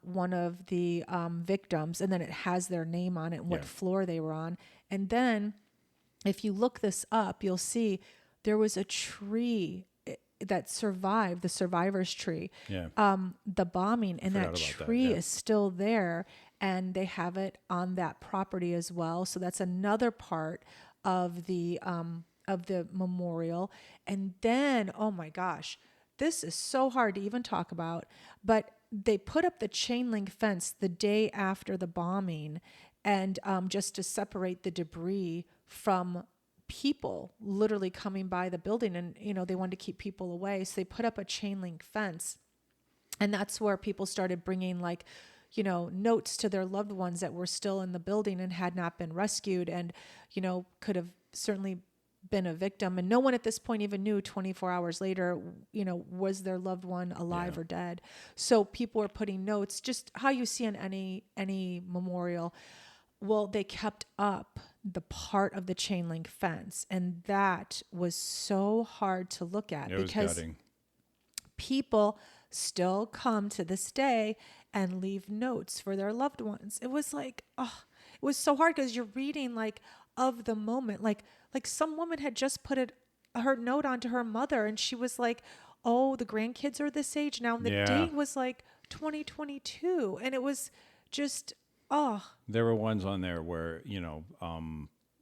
one of the victims, and then it has their name on it and what floor they were on. And then if you look this up, you'll see there was a tree that survived, the survivor's tree, the bombing, and that tree is still there, and they have it on that property as well. So that's another part of the memorial. And then, oh my gosh, this is so hard to even talk about, but they put up the chain link fence the day after the bombing, and just to separate the debris from people literally coming by the building. And, they wanted to keep people away. So they put up a chain link fence. And that's where people started bringing notes to their loved ones that were still in the building and had not been rescued and, could have certainly been a victim. And no one at this point even knew 24 hours later, was their loved one alive or dead. So people were putting notes, just how you see on any memorial. Well, they kept up the part of the chain link fence. And that was so hard to look at because people still come to this day and leave notes for their loved ones. It was it was so hard because you're reading of the moment, like some woman had just put her note onto her mother and she was like, oh, the grandkids are this age now. And the date was 2022. And it was just, There were ones on there where,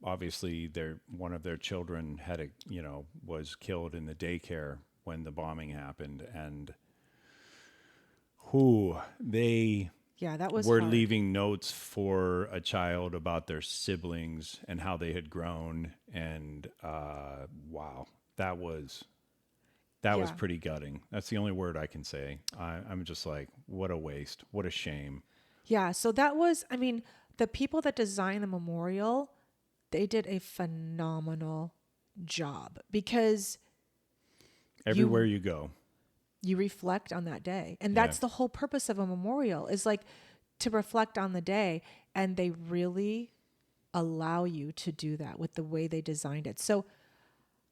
obviously one of their children was killed in the daycare when the bombing happened, and that was were hard. leaving notes for a child about their siblings and how they had grown, and wow, that was pretty gutting. That's the only word I can say. I'm just like, what a waste, what a shame. Yeah, so that was, the people that designed the memorial, they did a phenomenal job because everywhere you go, you reflect on that day. And that's the whole purpose of a memorial is to reflect on the day. And they really allow you to do that with the way they designed it. So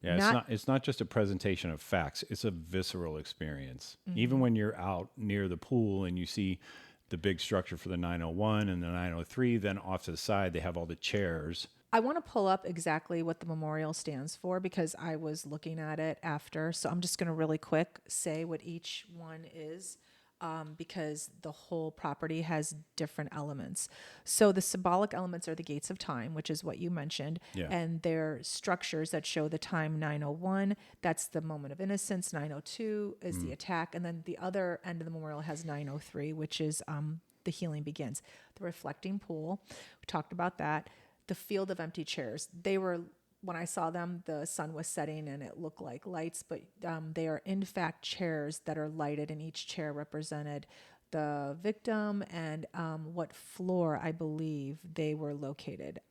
it's not just a presentation of facts. It's a visceral experience. Mm-hmm. Even when you're out near the pool and you see the big structure for the 901 and the 903, then off to the side, they have all the chairs. I want to pull up exactly what the memorial stands for because I was looking at it after. So I'm just going to really quick say what each one is because the whole property has different elements. So the symbolic elements are the gates of time, which is what you mentioned. Yeah. And they're structures that show the time 901. That's the moment of innocence. 902 is the attack. And then the other end of the memorial has 903, which is the healing begins. The reflecting pool, we talked about that. The field of empty chairs. They were, when I saw them, the sun was setting and it looked like lights, but they are in fact chairs that are lighted, and each chair represented the victim and what floor I believe they were located.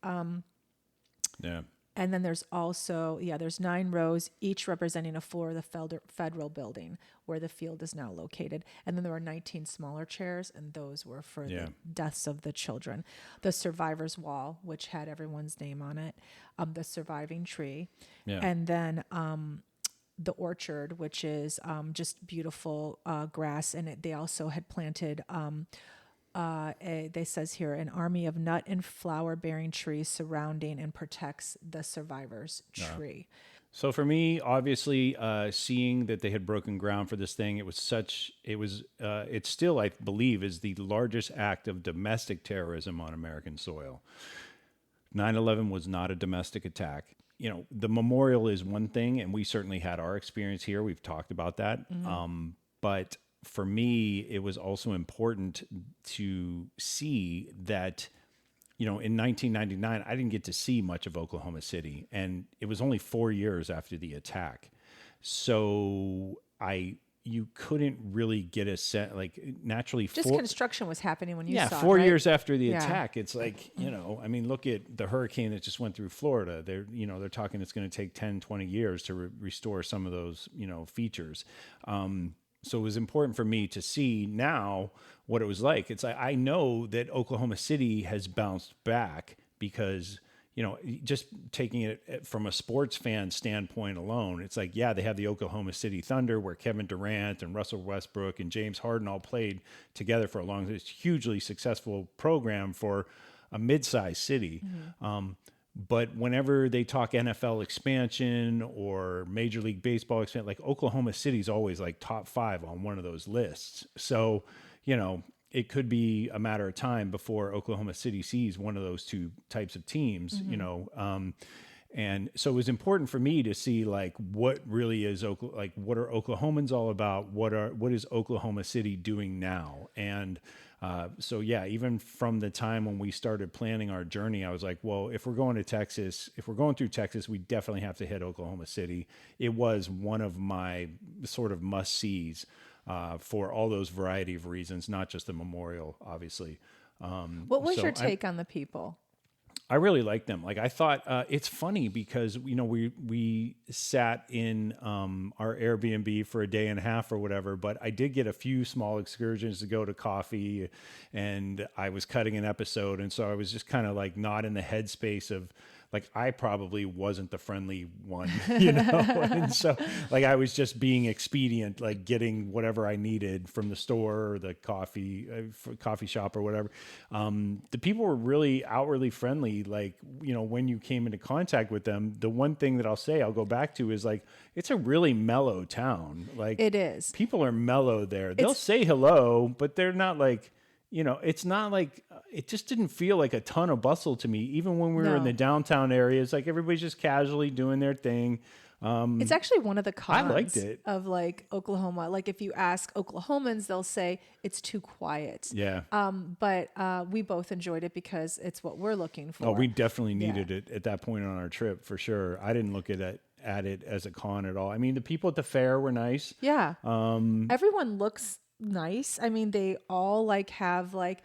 And then there's also, there's 9 rows, each representing a floor of the federal building where the field is now located. And then there were 19 smaller chairs, and those were for the deaths of the children. The survivor's wall, which had everyone's name on it, the surviving tree, and then the orchard, which is just beautiful grass. And they also had planted they says here, an army of nut and flower bearing trees surrounding and protects the survivor's tree. So for me, obviously, seeing that they had broken ground for this thing, it still, I believe, is the largest act of domestic terrorism on American soil. 9/11 was not a domestic attack. The memorial is one thing, and we certainly had our experience here. We've talked about that. Mm-hmm. But for me, it was also important to see that, in 1999, I didn't get to see much of Oklahoma City, and it was only 4 years after the attack. So you couldn't really get a sense, naturally. Construction was happening when you saw it. Yeah, 4 years after the attack, it's look at the hurricane that just went through Florida. They're talking it's going to take 10, 20 years to restore some of those, features. So it was important for me to see now what it was like. It's I know that Oklahoma City has bounced back because, just taking it from a sports fan standpoint alone, it's they have the Oklahoma City Thunder where Kevin Durant and Russell Westbrook and James Harden all played together for a long time. It's a hugely successful program for a mid-sized city. Mm-hmm. But whenever they talk NFL expansion or Major League Baseball expansion, Oklahoma City's always top 5 on one of those lists. So, it could be a matter of time before Oklahoma City sees one of those two types of teams, mm-hmm. And so it was important for me to see what really is what are Oklahomans all about? What is Oklahoma City doing now? And So yeah, even from the time when we started planning our journey, I was like, well, if we're going through Texas, we definitely have to hit Oklahoma City. It was one of my sort of must-sees for all those variety of reasons, not just the memorial, obviously. What was your take on the people? I really like them. Like I thought, it's funny because we sat in our Airbnb for a day and a half or whatever, but I did get a few small excursions to go to coffee, and I was cutting an episode, and so I was just kind of like not in the headspace of like I probably wasn't the friendly one, and so like I was just being expedient, like getting whatever I needed from the store or the coffee shop or whatever. The people were really outwardly friendly. Like, when you came into contact with them, the one thing that I'll go back to is like, it's a really mellow town. Like it is. People are mellow there. They'll say hello, but they're not like, it's not like, it just didn't feel like a ton of bustle to me. Even when we were in the downtown areas, like everybody's just casually doing their thing. It's actually one of the cons I liked it. of like Oklahoma. Like if you ask Oklahomans, they'll say it's too quiet. Yeah. But we both enjoyed it because it's what we're looking for. Oh, we definitely needed it at that point on our trip for sure. I didn't look at it as a con at all. I mean, the people at the fair were nice. Yeah. Everyone looks nice. I mean, they all have like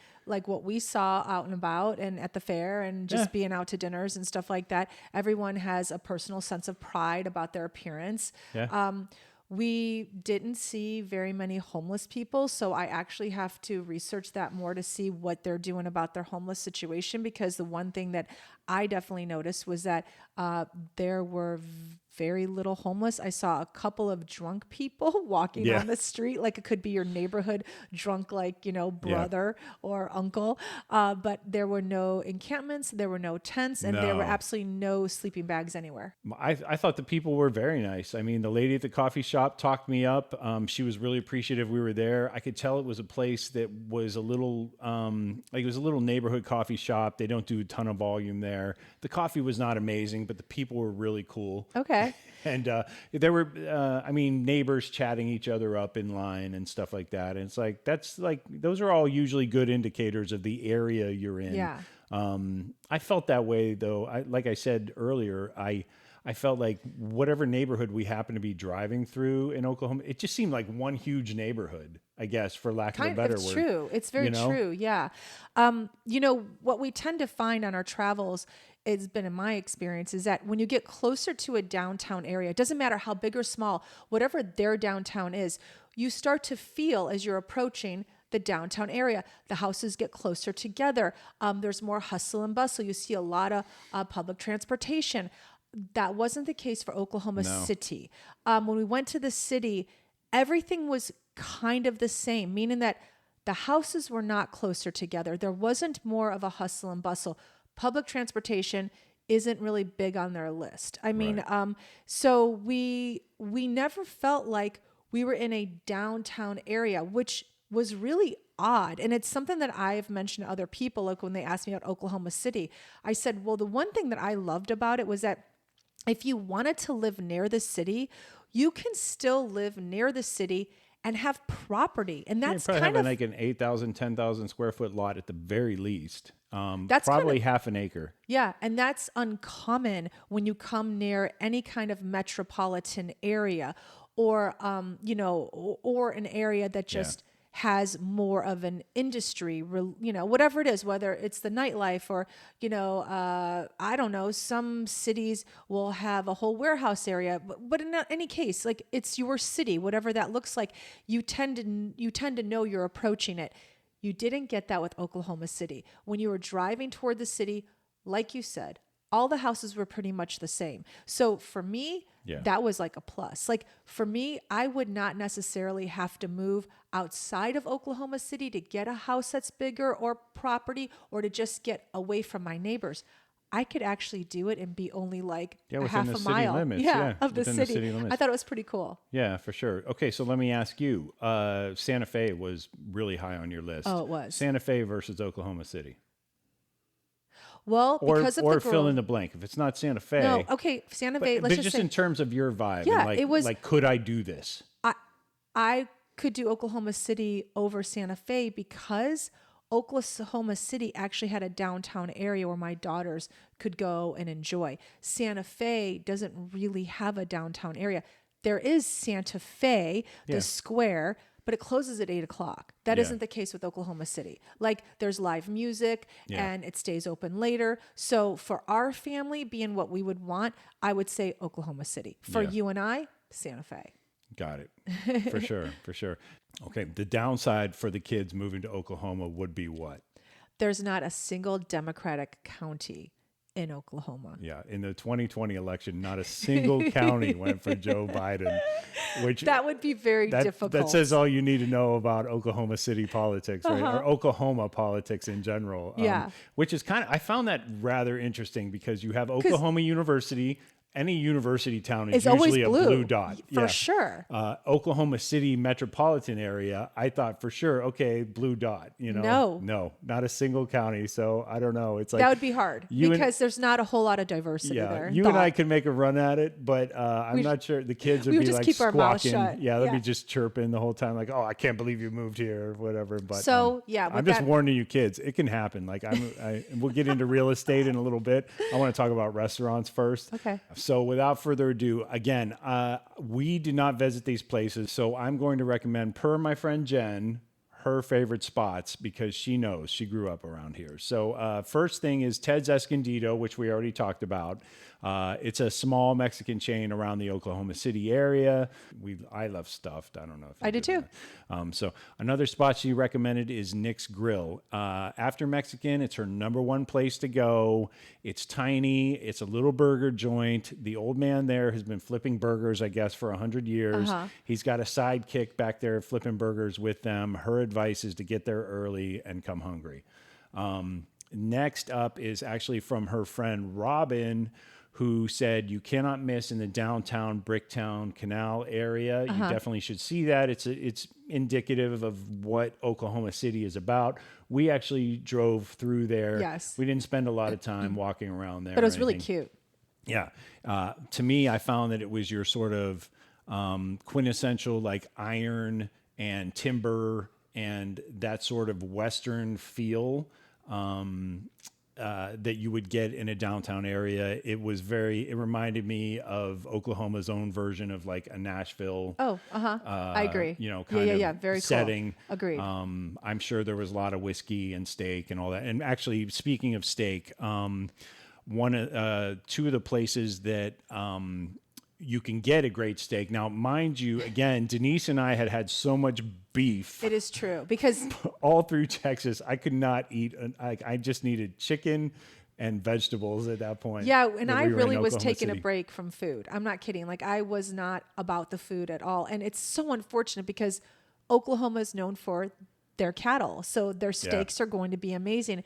what we saw out and about and at the fair and just being out to dinners and stuff like that. Everyone has a personal sense of pride about their appearance. Yeah. We didn't see very many homeless people, so I actually have to research that more to see what they're doing about their homeless situation, because the one thing that I definitely noticed was that there were very little homeless. I saw a couple of drunk people walking on the street, like it could be your neighborhood drunk, brother or uncle. But there were no encampments, there were no tents, and there were absolutely no sleeping bags anywhere. I thought the people were very nice. I mean, the lady at the coffee shop talked me up. She was really appreciative we were there. I could tell it was a place that was a little, it was a little neighborhood coffee shop. They don't do a ton of volume there. The coffee was not amazing, but the people were really cool. Okay. And there were, neighbors chatting each other up in line and stuff like that. And it's like, those are all usually good indicators of the area you're in. Yeah. I felt that way though. Like I said earlier, I felt like whatever neighborhood we happened to be driving through in Oklahoma, it just seemed like one huge neighborhood, I guess, for lack of a better word. It's true. It's very true. Yeah. What we tend to find on our travels, it's been in my experience, is that when you get closer to a downtown area, it doesn't matter how big or small, whatever their downtown is, you start to feel as you're approaching the downtown area, the houses get closer together. There's more hustle and bustle. You see a lot of public transportation. That wasn't the case for Oklahoma City. When we went to the city, everything was kind of the same, meaning that the houses were not closer together. There wasn't more of a hustle and bustle. Public transportation isn't really big on their list. I mean, so we never felt like we were in a downtown area, which was really odd. And it's something that I've mentioned to other people, like when they asked me about Oklahoma City, I said, well, the one thing that I loved about it was that if you wanted to live near the city, you can still live near the city and have property. And that's probably kind of like an 8,000, 10,000 square foot lot at the very least. That's probably half an acre. Yeah. And that's uncommon when you come near any kind of metropolitan area or, or an area that just has more of an industry, whatever it is, whether it's the nightlife or, I don't know, some cities will have a whole warehouse area, but in any case, like it's your city, whatever that looks like, you tend to know you're approaching it. You didn't get that with Oklahoma City. When you were driving toward the city, like you said, all the houses were pretty much the same. So for me, that was like a plus. Like for me, I would not necessarily have to move outside of Oklahoma City to get a house that's bigger or property or to just get away from my neighbors. I could actually do it and be only like a half a mile limits, of the city. I thought it was pretty cool. Yeah, for sure. Okay, so let me ask you, Santa Fe was really high on your list. Oh, it was. Santa Fe versus Oklahoma City. Well, because of the or girl, fill in the blank. If it's not Santa Fe. No, okay, Santa Fe. Let's just say, in terms of your vibe. Yeah, and it was. Like, could I do this? I could do Oklahoma City over Santa Fe because Oklahoma City actually had a downtown area where my daughters could go and enjoy. Santa Fe doesn't really have a downtown area. There is Santa Fe, the square, but it closes at 8:00. That isn't the case with Oklahoma City. Like, there's live music and it stays open later. So for our family, being what we would want, I would say Oklahoma City. For you and I, Santa Fe. Got it. For sure. For sure. Okay. The downside for the kids moving to Oklahoma would be what? There's not a single Democratic county in Oklahoma. Yeah. In the 2020 election, not a single county went for Joe Biden, which that would be very difficult. That says all you need to know about Oklahoma City politics, right? Or Oklahoma politics in general. Which is I found that rather interesting because you have Oklahoma University. Any university town is usually a blue dot. For sure. Oklahoma City metropolitan area, I thought for sure, okay, blue dot. No, not a single county. So I don't know. It's like that would be hard because there's not a whole lot of diversity there. You and I could make a run at it, but I'm not sure the kids would be just like keep squawking. Our mouth shut. Yeah, they'd be just chirping the whole time, like, "Oh, I can't believe you moved here," or whatever. But so I'm just warning you, kids. It can happen. Like we'll get into real estate in a little bit. I want to talk about restaurants first. Okay. So without further ado, again, we did not visit these places, so I'm going to recommend, per my friend Jen, her favorite spots because she knows she grew up around here. So first thing is Ted's Escondido, which we already talked about. It's a small Mexican chain around the Oklahoma City area. I love stuffed. I don't know if I do too. So another spot she recommended is Nick's Grill. After Mexican, it's her number one place to go. It's tiny. It's a little burger joint. The old man there has been flipping burgers, I guess, for 100 years. He's got a sidekick back there flipping burgers with them. Her advice is to get there early and come hungry. Next up is actually from her friend Robin, who said you cannot miss in the downtown Bricktown Canal area. You definitely should see that. It's indicative of what Oklahoma City is about. We actually drove through there. Yes. We didn't spend a lot of time walking around there. But it was really cute. Yeah. To me, I found that it was your sort of quintessential like iron and timber and that sort of Western feel that you would get in a downtown area. It reminded me of Oklahoma's own version of like a Nashville. I agree. Kind of very setting. Cool. Agreed. I'm sure there was a lot of whiskey and steak and all that. And actually, speaking of steak, two of the places that you can get a great steak. Now, mind you, again, Denise and I had so much beef. It is true because all through Texas, I could not eat. I just needed chicken and vegetables at that point. Yeah, and I really was taking a break from food. I'm not kidding. Like, I was not about the food at all. And it's so unfortunate because Oklahoma is known for their cattle. So their steaks are going to be amazing.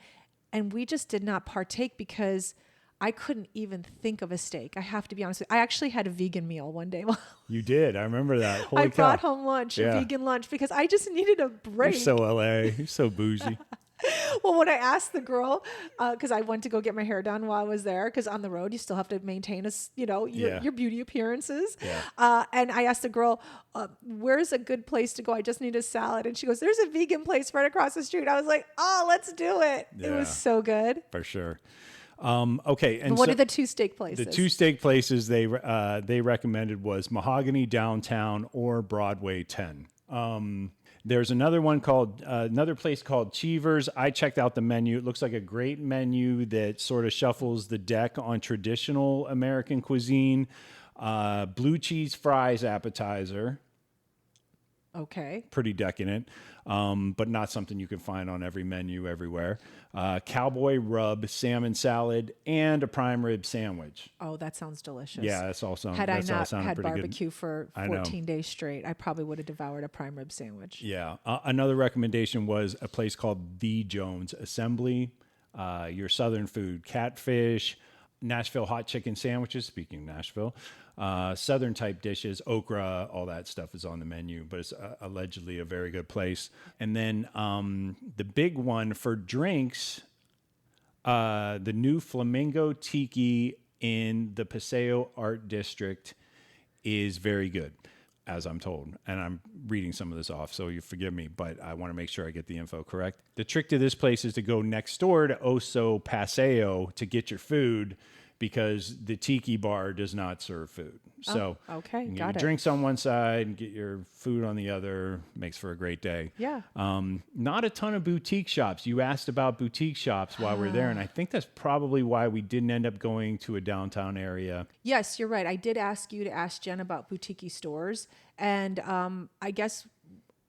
And we just did not partake because I couldn't even think of a steak. I have to be honest with you. I actually had a vegan meal one day. You did. I remember that. Holy I cow. brought home lunch, a vegan lunch, because I just needed a break. You're so LA. You're so bougie. Well, when I asked the girl, because I went to go get my hair done while I was there, because on the road you still have to maintain your beauty appearances. Yeah. And I asked the girl, "Where's a good place to go? I just need a salad." And she goes, "There's a vegan place right across the street." I was like, "Oh, let's do it!" Yeah. It was so good. For sure. Okay. And what are the two steak places? The two steak places they recommended was Mahogany Downtown or Broadway 10. There's another place called Cheevers. I checked out the menu. It looks like a great menu that sort of shuffles the deck on traditional American cuisine. Blue cheese fries appetizer. Okay. Pretty decadent, but not something you can find on every menu everywhere. Cowboy rub, salmon salad, and a prime rib sandwich. Oh, that sounds delicious. Yeah, that's all sounded Had I not had pretty barbecue good. for 14 days straight, I probably would have devoured a prime rib sandwich. Yeah. Another recommendation was a place called The Jones Assembly. Your Southern food, catfish, Nashville hot chicken sandwiches, speaking of Nashville, Southern type dishes, okra, all that stuff is on the menu, but it's allegedly a very good place. And then the big one for drinks, the new Flamingo Tiki in the Paseo Art District is very good. as I'm told. And I'm reading some of this off, so you forgive me, but I want to make sure I get the info correct. The trick to this place is to go next door to Oso Paseo to get your food, because the tiki bar does not serve food. So okay, you can get got your it. drinks on one side and get your food on the other. Makes for a great day. Yeah. Not a ton of boutique shops. You asked about boutique shops while we were there, and I think that's probably why we didn't end up going to a downtown area. Yes, you're right. I did ask you to ask Jen about boutique stores, and I guess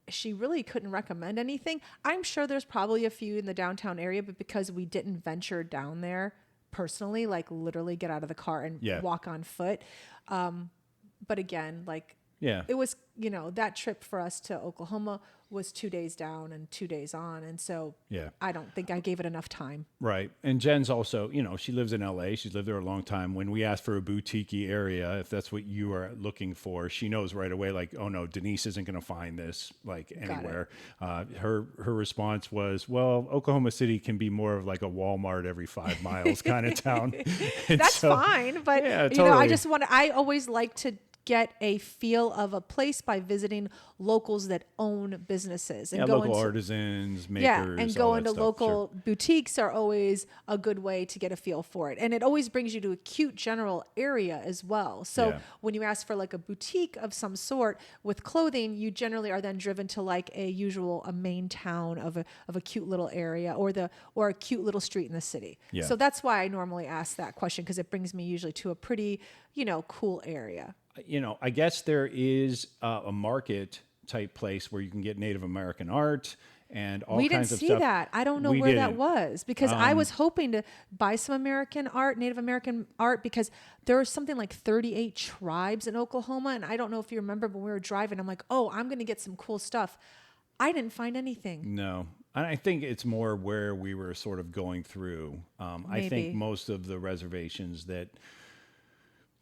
she really couldn't recommend anything. I'm sure there's probably a few in the downtown area, but because we didn't venture down there personally, like literally get out of the car and walk on foot. But again, like it was, that trip for us to Oklahoma was 2 days down and 2 days on. And so I don't think I gave it enough time. Right. And Jen's also, she lives in LA. She's lived there a long time. When we asked for a boutique area, if that's what you are looking for, she knows right away, like, oh no, Denise isn't going to find this like anywhere. Her response was, well, Oklahoma City can be more of like a Walmart every 5 miles kind of town. That's fine. But, totally. I always like to get a feel of a place by visiting locals that own businesses and local artisans, makers, and going to local boutiques are always a good way to get a feel for it. And it always brings you to a cute general area as well. So when you ask for like a boutique of some sort with clothing, you generally are then driven to like a main town of a cute little area or a cute little street in the city. Yeah. So that's why I normally ask that question, because it brings me usually to a pretty, cool area. I guess there is a market type place where you can get Native American art and all kinds of stuff. We didn't see that. I don't know where that was, because I was hoping to buy some Native American art, because there are something like 38 tribes in Oklahoma. And I don't know if you remember when we were driving, I'm like, oh, I'm going to get some cool stuff. I didn't find anything. No. I think it's more where we were sort of going through. I think most of the reservations that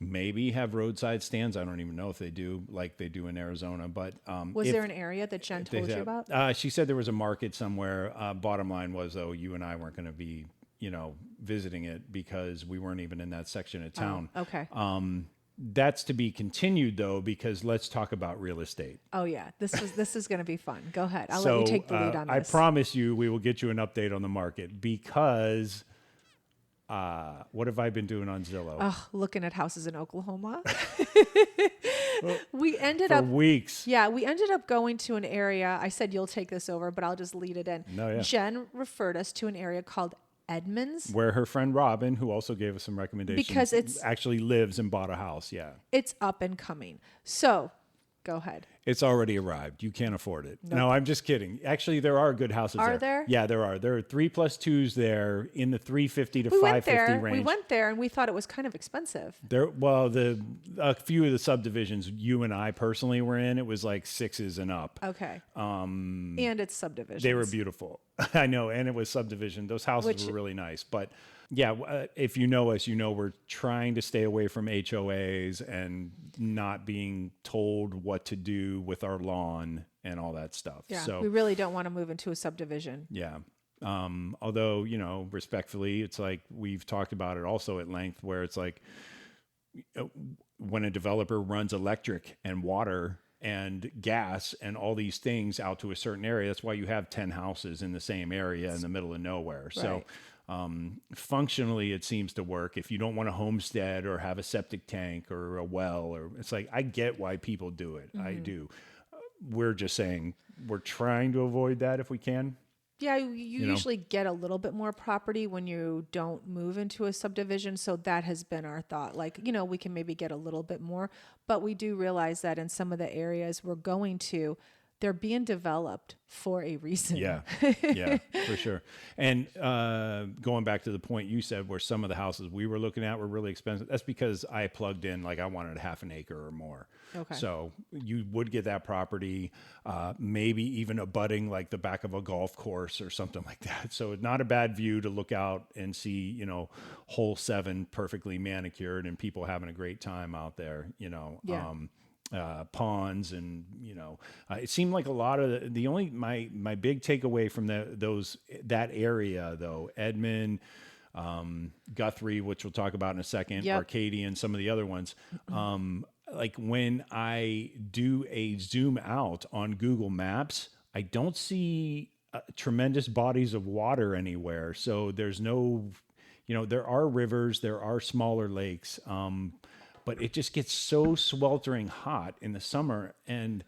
maybe have roadside stands. I don't even know if they do, like they do in Arizona. But was there an area that Jen told you about? She said there was a market somewhere. Bottom line was, though, you and I weren't going to be, visiting it because we weren't even in that section of town. Oh, okay. That's to be continued, though, because let's talk about real estate. Oh yeah, this is going to be fun. Go ahead. I'll let you take the lead on this. I promise you, we will get you an update on the market, because. What have I been doing on Zillow? Looking at houses in Oklahoma. For weeks. Yeah, we ended up going to an area. I said, you'll take this over, but I'll just lead it in. No, yeah. Jen referred us to an area called Edmonds, where her friend Robin, who also gave us some recommendations, because it's actually lives and bought a house. Yeah. It's up and coming. So go ahead. It's already arrived. You can't afford it. Nope. No, I'm just kidding. Actually, there are good houses there. Are there? Yeah, there are. There are 3+2s there in the $350 to $550 range. We went there and we thought it was kind of expensive. A few of the subdivisions you and I personally were in, it was like 6s and up. Okay. And it's subdivisions. They were beautiful. I know, and it was subdivision. Those houses were really nice, but. Yeah, if you know us, we're trying to stay away from HOAs and not being told what to do with our lawn and all that stuff. Yeah, so we really don't want to move into a subdivision. Yeah. Although, respectfully, it's like we've talked about it also at length, where it's like when a developer runs electric and water and gas and all these things out to a certain area, that's why you have 10 houses in the same area in the middle of nowhere. Right. So functionally, it seems to work. If you don't want a homestead or have a septic tank or a well, or it's like, I get why people do it. Mm-hmm. I do. We're just saying we're trying to avoid that if we can. Yeah, you usually get a little bit more property when you don't move into a subdivision. So that has been our thought. Like, we can maybe get a little bit more, but we do realize that in some of the areas we're going to, they're being developed for a reason. Yeah, for sure. And going back to the point you said, where some of the houses we were looking at were really expensive, that's because I plugged in, like, I wanted half an acre or more. Okay. So you would get that property, maybe even abutting like the back of a golf course or something like that. So not a bad view to look out and see, hole 7 perfectly manicured and people having a great time out there, Yeah. Ponds and it seemed like a lot of my big takeaway from that area, though, Edmond, Guthrie, which we'll talk about in a second, Arcadia, and some of the other ones, like when I do a zoom out on Google Maps, I don't see tremendous bodies of water anywhere. So there's no, there are rivers, there are smaller lakes, but it just gets so sweltering hot in the summer. And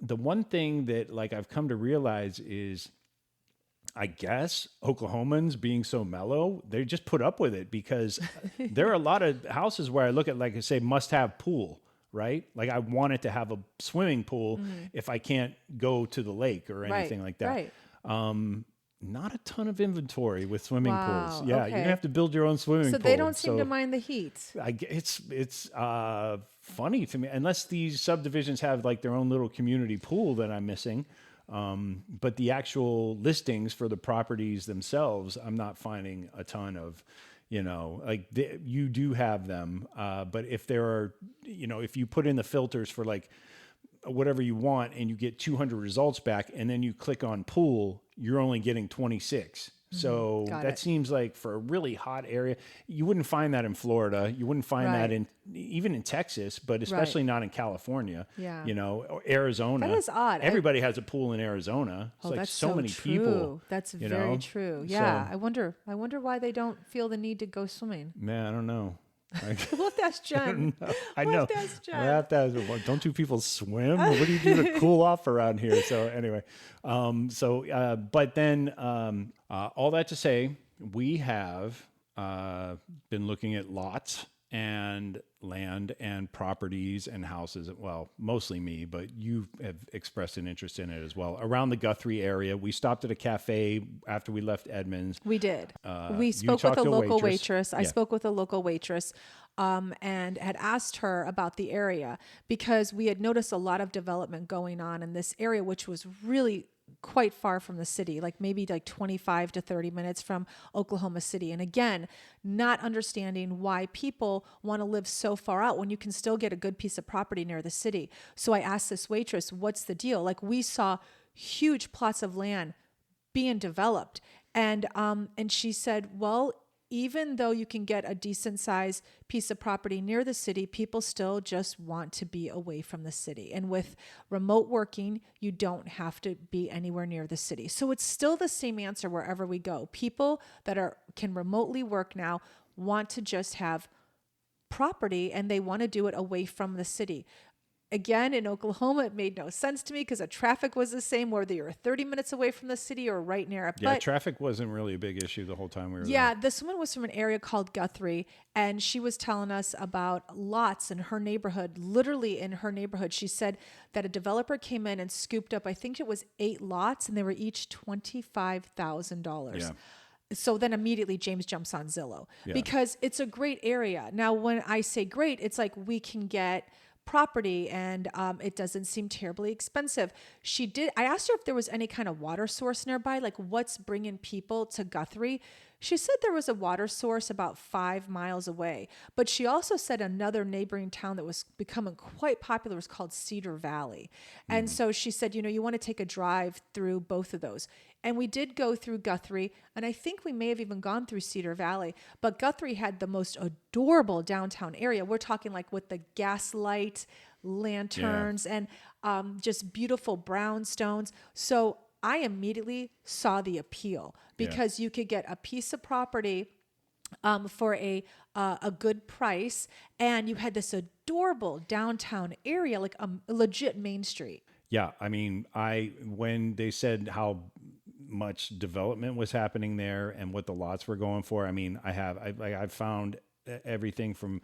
the one thing that like I've come to realize is, I guess Oklahomans being so mellow, they just put up with it, because there are a lot of houses where I look at, like I say, must have pool, right? Like I want it to have a swimming pool if I can't go to the lake or anything like that. Right. Not a ton of inventory with swimming pools. Yeah, okay. you're gonna have to build your own swimming pool. So they don't seem to mind the heat. It's funny to me, unless these subdivisions have like their own little community pool that I'm missing. But the actual listings for the properties themselves, I'm not finding a ton of, you do have them. But if there are, if you put in the filters for like whatever you want and you get 200 results back and then you click on pool, you're only getting 26. So that seems like for a really hot area, you wouldn't find that in Florida. You wouldn't find that even in Texas, but especially not in California. Yeah. Or Arizona. That is odd. Everybody has a pool in Arizona. It's like that's so many true. people. That's very true. Yeah. I wonder why they don't feel the need to go swimming. Man, I don't know. We'll have to ask Jen. I know. We'll have to ask Jen. I have to ask, well, don't two people swim? What do you do to cool off around here? So anyway, but then all that to say, we have been looking at lots and land and properties and houses. Well, mostly me, but you have expressed an interest in it as well. Around the Guthrie area, we stopped at a cafe after we left Edmonds. We did. We spoke with a local waitress. I Yeah. spoke with a local waitress and had asked her about the area, because we had noticed a lot of development going on in this area, which was really quite far from the city, like maybe like 25 to 30 minutes from Oklahoma City. And again, not understanding why people want to live so far out when you can still get a good piece of property near the city. So I asked this waitress, what's the deal? Like, we saw huge plots of land being developed. And she said, well, even though you can get a decent sized piece of property near the city, people still just want to be away from the city. And with remote working, you don't have to be anywhere near the city. So it's still the same answer wherever we go. People that can remotely work now want to just have property, and they want to do it away from the city. Again, in Oklahoma, it made no sense to me because the traffic was the same, whether you're 30 minutes away from the city or right near it. Yeah, traffic wasn't really a big issue the whole time we were there. Yeah, this woman was from an area called Guthrie, and she was telling us about lots in her neighborhood. Literally in her neighborhood, she said that a developer came in and scooped up, I think it was 8 lots, and they were each $25,000. Yeah. So then immediately James jumps on Zillow because it's a great area. Now, when I say great, it's like we can get property and it doesn't seem terribly expensive. I asked her if there was any kind of water source nearby, like what's bringing people to Guthrie. She said there was a water source about 5 miles away, but she also said another neighboring town that was becoming quite popular was called Cedar Valley. And so she said, you want to take a drive through both of those. And we did go through Guthrie, and I think we may have even gone through Cedar Valley, but Guthrie had the most adorable downtown area. We're talking like with the gaslight lanterns and just beautiful brownstones. So I immediately saw the appeal because you could get a piece of property for a good price, and you had this adorable downtown area, like a legit Main Street. Yeah, I mean, when they said how much development was happening there and what the lots were going for, I mean, I've found everything from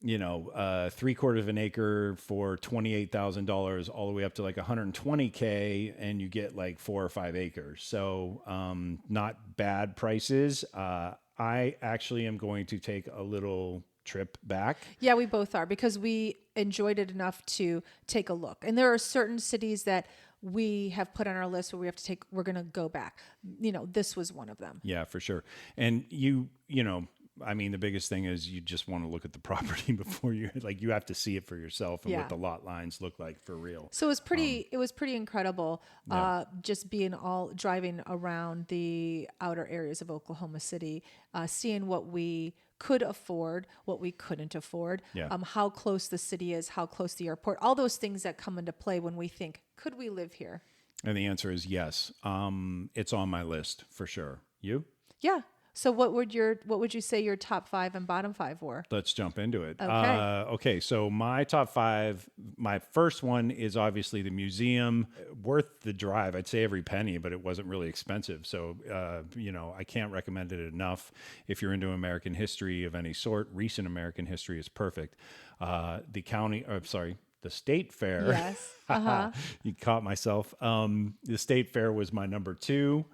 3/4 of an acre for $28,000 all the way up to like $120K, and you get like 4 or 5 acres. So not bad prices. I actually am going to take a little trip back. Yeah, we both are, because we enjoyed it enough to take a look. And there are certain cities that we have put on our list where we're going to go back. This was one of them. Yeah, for sure. And you I mean, the biggest thing is you just want to look at the property before you have to see it for yourself and Yeah. what the lot lines look like for real. So it was pretty incredible. Just driving around the outer areas of Oklahoma City, seeing what we could afford, what we couldn't afford, Yeah. how close the city is, how close the airport, all those things that come into play when we think, could we live here? And the answer is yes. It's on my list for sure. You? Yeah. So what would you say your top 5 and bottom 5 were? Let's jump into it. Okay. Okay. So my top 5, my first one is obviously the museum. Worth the drive. I'd say every penny, but it wasn't really expensive. So, I can't recommend it enough. If you're into American history of any sort, recent American history is perfect. The state fair. Yes. Uh-huh. You caught myself. The state fair was my number 2.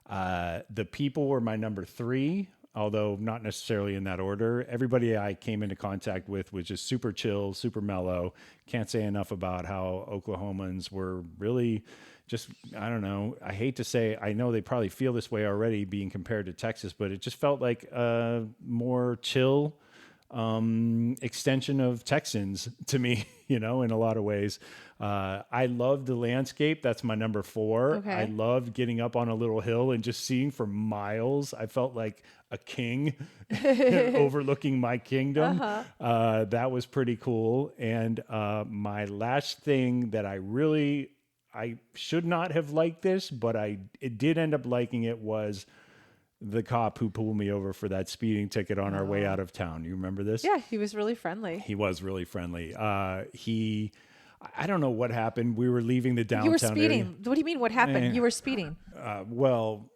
The people were my number 3, although not necessarily in that order. Everybody I came into contact with was just super chill, super mellow. Can't say enough about how Oklahomans were really just, I don't know. I hate to say, I know they probably feel this way already being compared to Texas, but it just felt like a more chill extension of Texans to me, in a lot of ways. I loved the landscape. That's my number 4. Okay. I loved getting up on a little hill and just seeing for miles. I felt like a king overlooking my kingdom. That was pretty cool. And my last thing that I should not have liked this, but it did end up liking it, was the cop who pulled me over for that speeding ticket on our way out of town. You remember this? Yeah, he was really friendly. He was really friendly. I don't know what happened. We were leaving the downtown You were speeding. area. What do you mean? What happened? You were speeding. Well,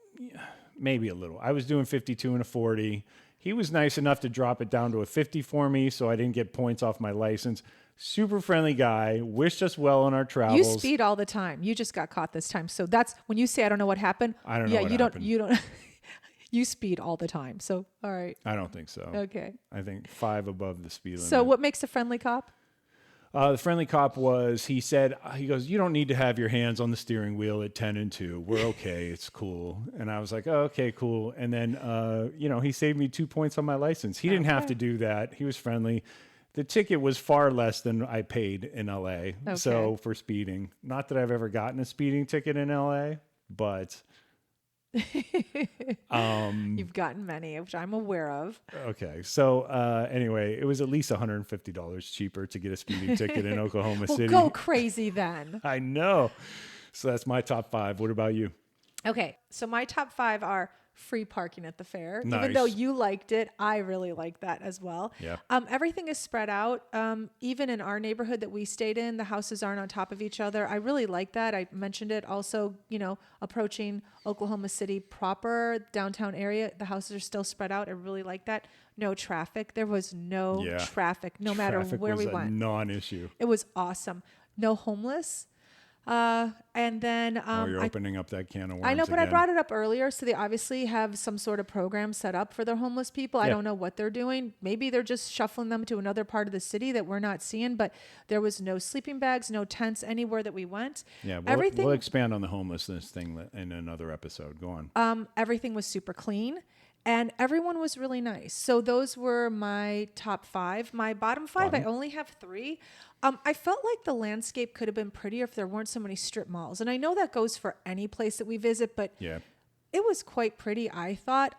maybe a little. I was doing 52 and a 40. He was nice enough to drop it down to a 50 for me, so I didn't get points off my license. Super friendly guy. Wished us well on our travels. You speed all the time. You just got caught this time. So that's when you say, I don't know what happened. I don't know what happened. You don't. You speed all the time. So, all right. I don't think so. Okay. I think 5 above the speed limit. So what makes a friendly cop? The friendly cop he goes, you don't need to have your hands on the steering wheel at 10 and 2. We're okay. It's cool. And I was like, oh, okay, cool. And then, he saved me 2 points on my license. He didn't have to do that. He was friendly. The ticket was far less than I paid in LA. Okay. So for speeding, not that I've ever gotten a speeding ticket in LA, but You've gotten many, which I'm aware of. okay. So anyway, it was at least $150 cheaper to get a speeding ticket in Oklahoma Well, City. go crazy then. I know. So that's my top 5. What about you? Okay, so my top 5 are free parking at the fair. Even Nice. though you liked it, I really liked that as well. Yeah. Everything is spread out. Even in our neighborhood that we stayed in, the houses aren't on top of each other. I really like that. I mentioned it also, approaching Oklahoma City proper, downtown area, the houses are still spread out. I really like that. No traffic. There was no traffic, no matter where we went. Non-issue. It was awesome. No homeless. And then You're opening up that can of worms. I know, but I again. brought it up earlier. So they obviously have some sort of program set up for their homeless people. I Yeah. don't know what they're doing. Maybe they're just shuffling them to another part of the city that we're not seeing. But there was no sleeping bags, no tents anywhere that we went. Yeah, everything. we'll expand on the homelessness thing in another episode. Go on. Everything was super clean. And everyone was really nice. So those were my top 5. My bottom 5, I only have 3. I felt like the landscape could have been prettier if there weren't so many strip malls. And I know that goes for any place that we visit, but Yeah. it was quite pretty, I thought.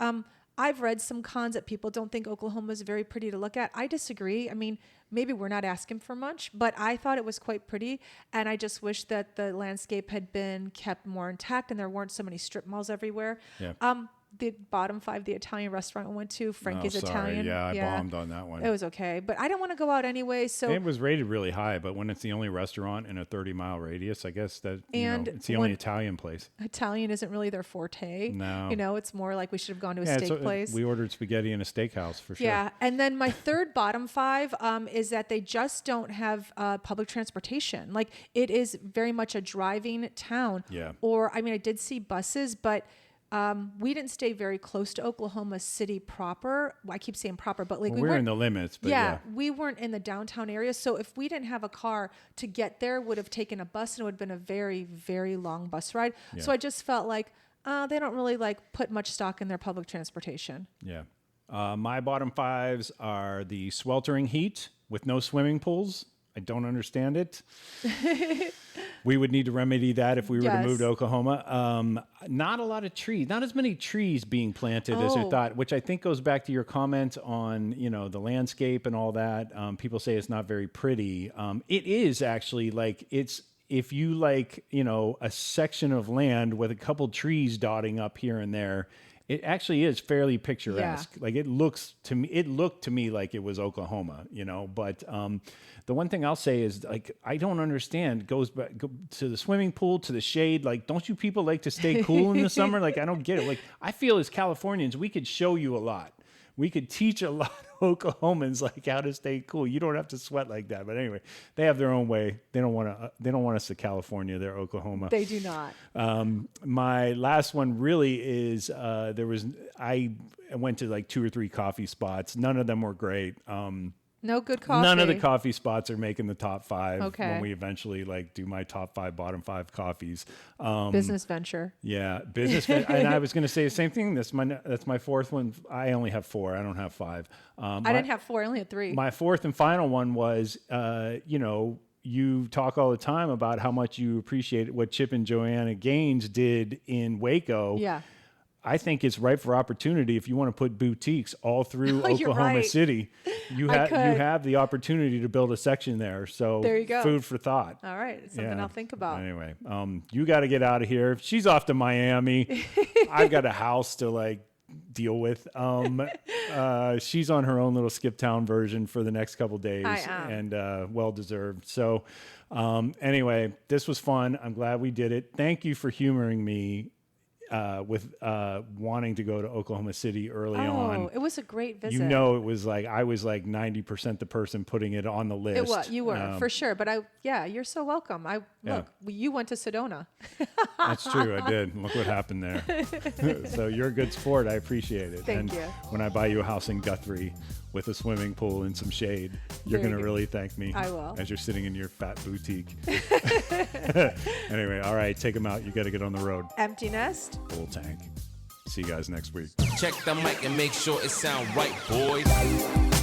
I've read some cons that people don't think Oklahoma is very pretty to look at. I disagree. I mean, maybe we're not asking for much, but I thought it was quite pretty. And I just wish that the landscape had been kept more intact and there weren't so many strip malls everywhere. Yeah. The bottom 5, the Italian restaurant we went to, Frankie's sorry. Italian. Yeah, I bombed on that one. It was okay, but I didn't want to go out anyway. So It was rated really high, but when it's the only restaurant in a 30-mile radius, I guess that And it's the only Italian place. Italian isn't really their forte. No. It's more like we should have gone to a Yeah, steak place. we ordered spaghetti in a steakhouse for sure. Yeah, and then my third bottom 5 is that they just don't have public transportation. Like it is very much a driving town. Yeah. Or I mean, I did see buses, but we didn't stay very close to Oklahoma City proper. I keep saying proper, but like Well, we we're weren't in the limits, but yeah. we weren't in the downtown area. So if we didn't have a car to get there, would have taken a bus and it would have been a very, very long bus ride. So Yeah. I just felt like they don't really like put much stock in their public transportation. Yeah. My bottom fives are the sweltering heat with no swimming pools. I don't understand it. We would need to remedy that if we were to move to Oklahoma. Not a lot of trees, not as many trees being planted as I thought, which I think goes back to your comment on, the landscape and all that. People say it's not very pretty. It is actually if you a section of land with a couple trees dotting up here and there, it actually is fairly picturesque. Yeah. Like it looked to me like it was Oklahoma, but the one thing I'll say is I don't understand, goes back to the swimming pool, to the shade. Like, don't you people like to stay cool in the summer? Like, I don't get it. Like, I feel as Californians, we could show you a lot. We could teach a lot of Oklahomans how to stay cool. You don't have to sweat like that. But anyway, they have their own way. They don't want us to California. They're Oklahoma. They do not. My last one really is I went to 2 or 3 coffee spots. None of them were great. No good coffee. None of the coffee spots are making the top 5 Okay. when we eventually do my top 5, bottom 5 coffees. Business venture. Yeah, and I was going to say the same thing. That's my fourth one. I only have 4. I don't have 5. I didn't have 4. I only had 3. My fourth and final one was, you talk all the time about how much you appreciate what Chip and Joanna Gaines did in Waco. Yeah. I think it's ripe for opportunity if you want to put boutiques all through You're Oklahoma right. City. You have the opportunity to build a section there. So there you go. Food for thought. All right. It's something I'll think about. Anyway, you got to get out of here. She's off to Miami. I've got a house to deal with. She's on her own little Skip Town version for the next couple days. I am. And well deserved. So anyway, this was fun. I'm glad we did it. Thank you for humoring me with wanting to go to Oklahoma City early on. Oh, it was a great visit. It was I was 90% the person putting it on the list. It was, you were for sure. But you're so welcome. You went to Sedona. That's true. I did. Look what happened there. So you're a good sport. I appreciate it. Thank you. When I buy you a house in Guthrie with a swimming pool and some shade, you're going to really thank me. I will. As you're sitting in your fat boutique. Anyway, all right, take them out. You got to get on the road. Empty nest. Full tank. See you guys next week. Check the mic and make sure it sound right, boys.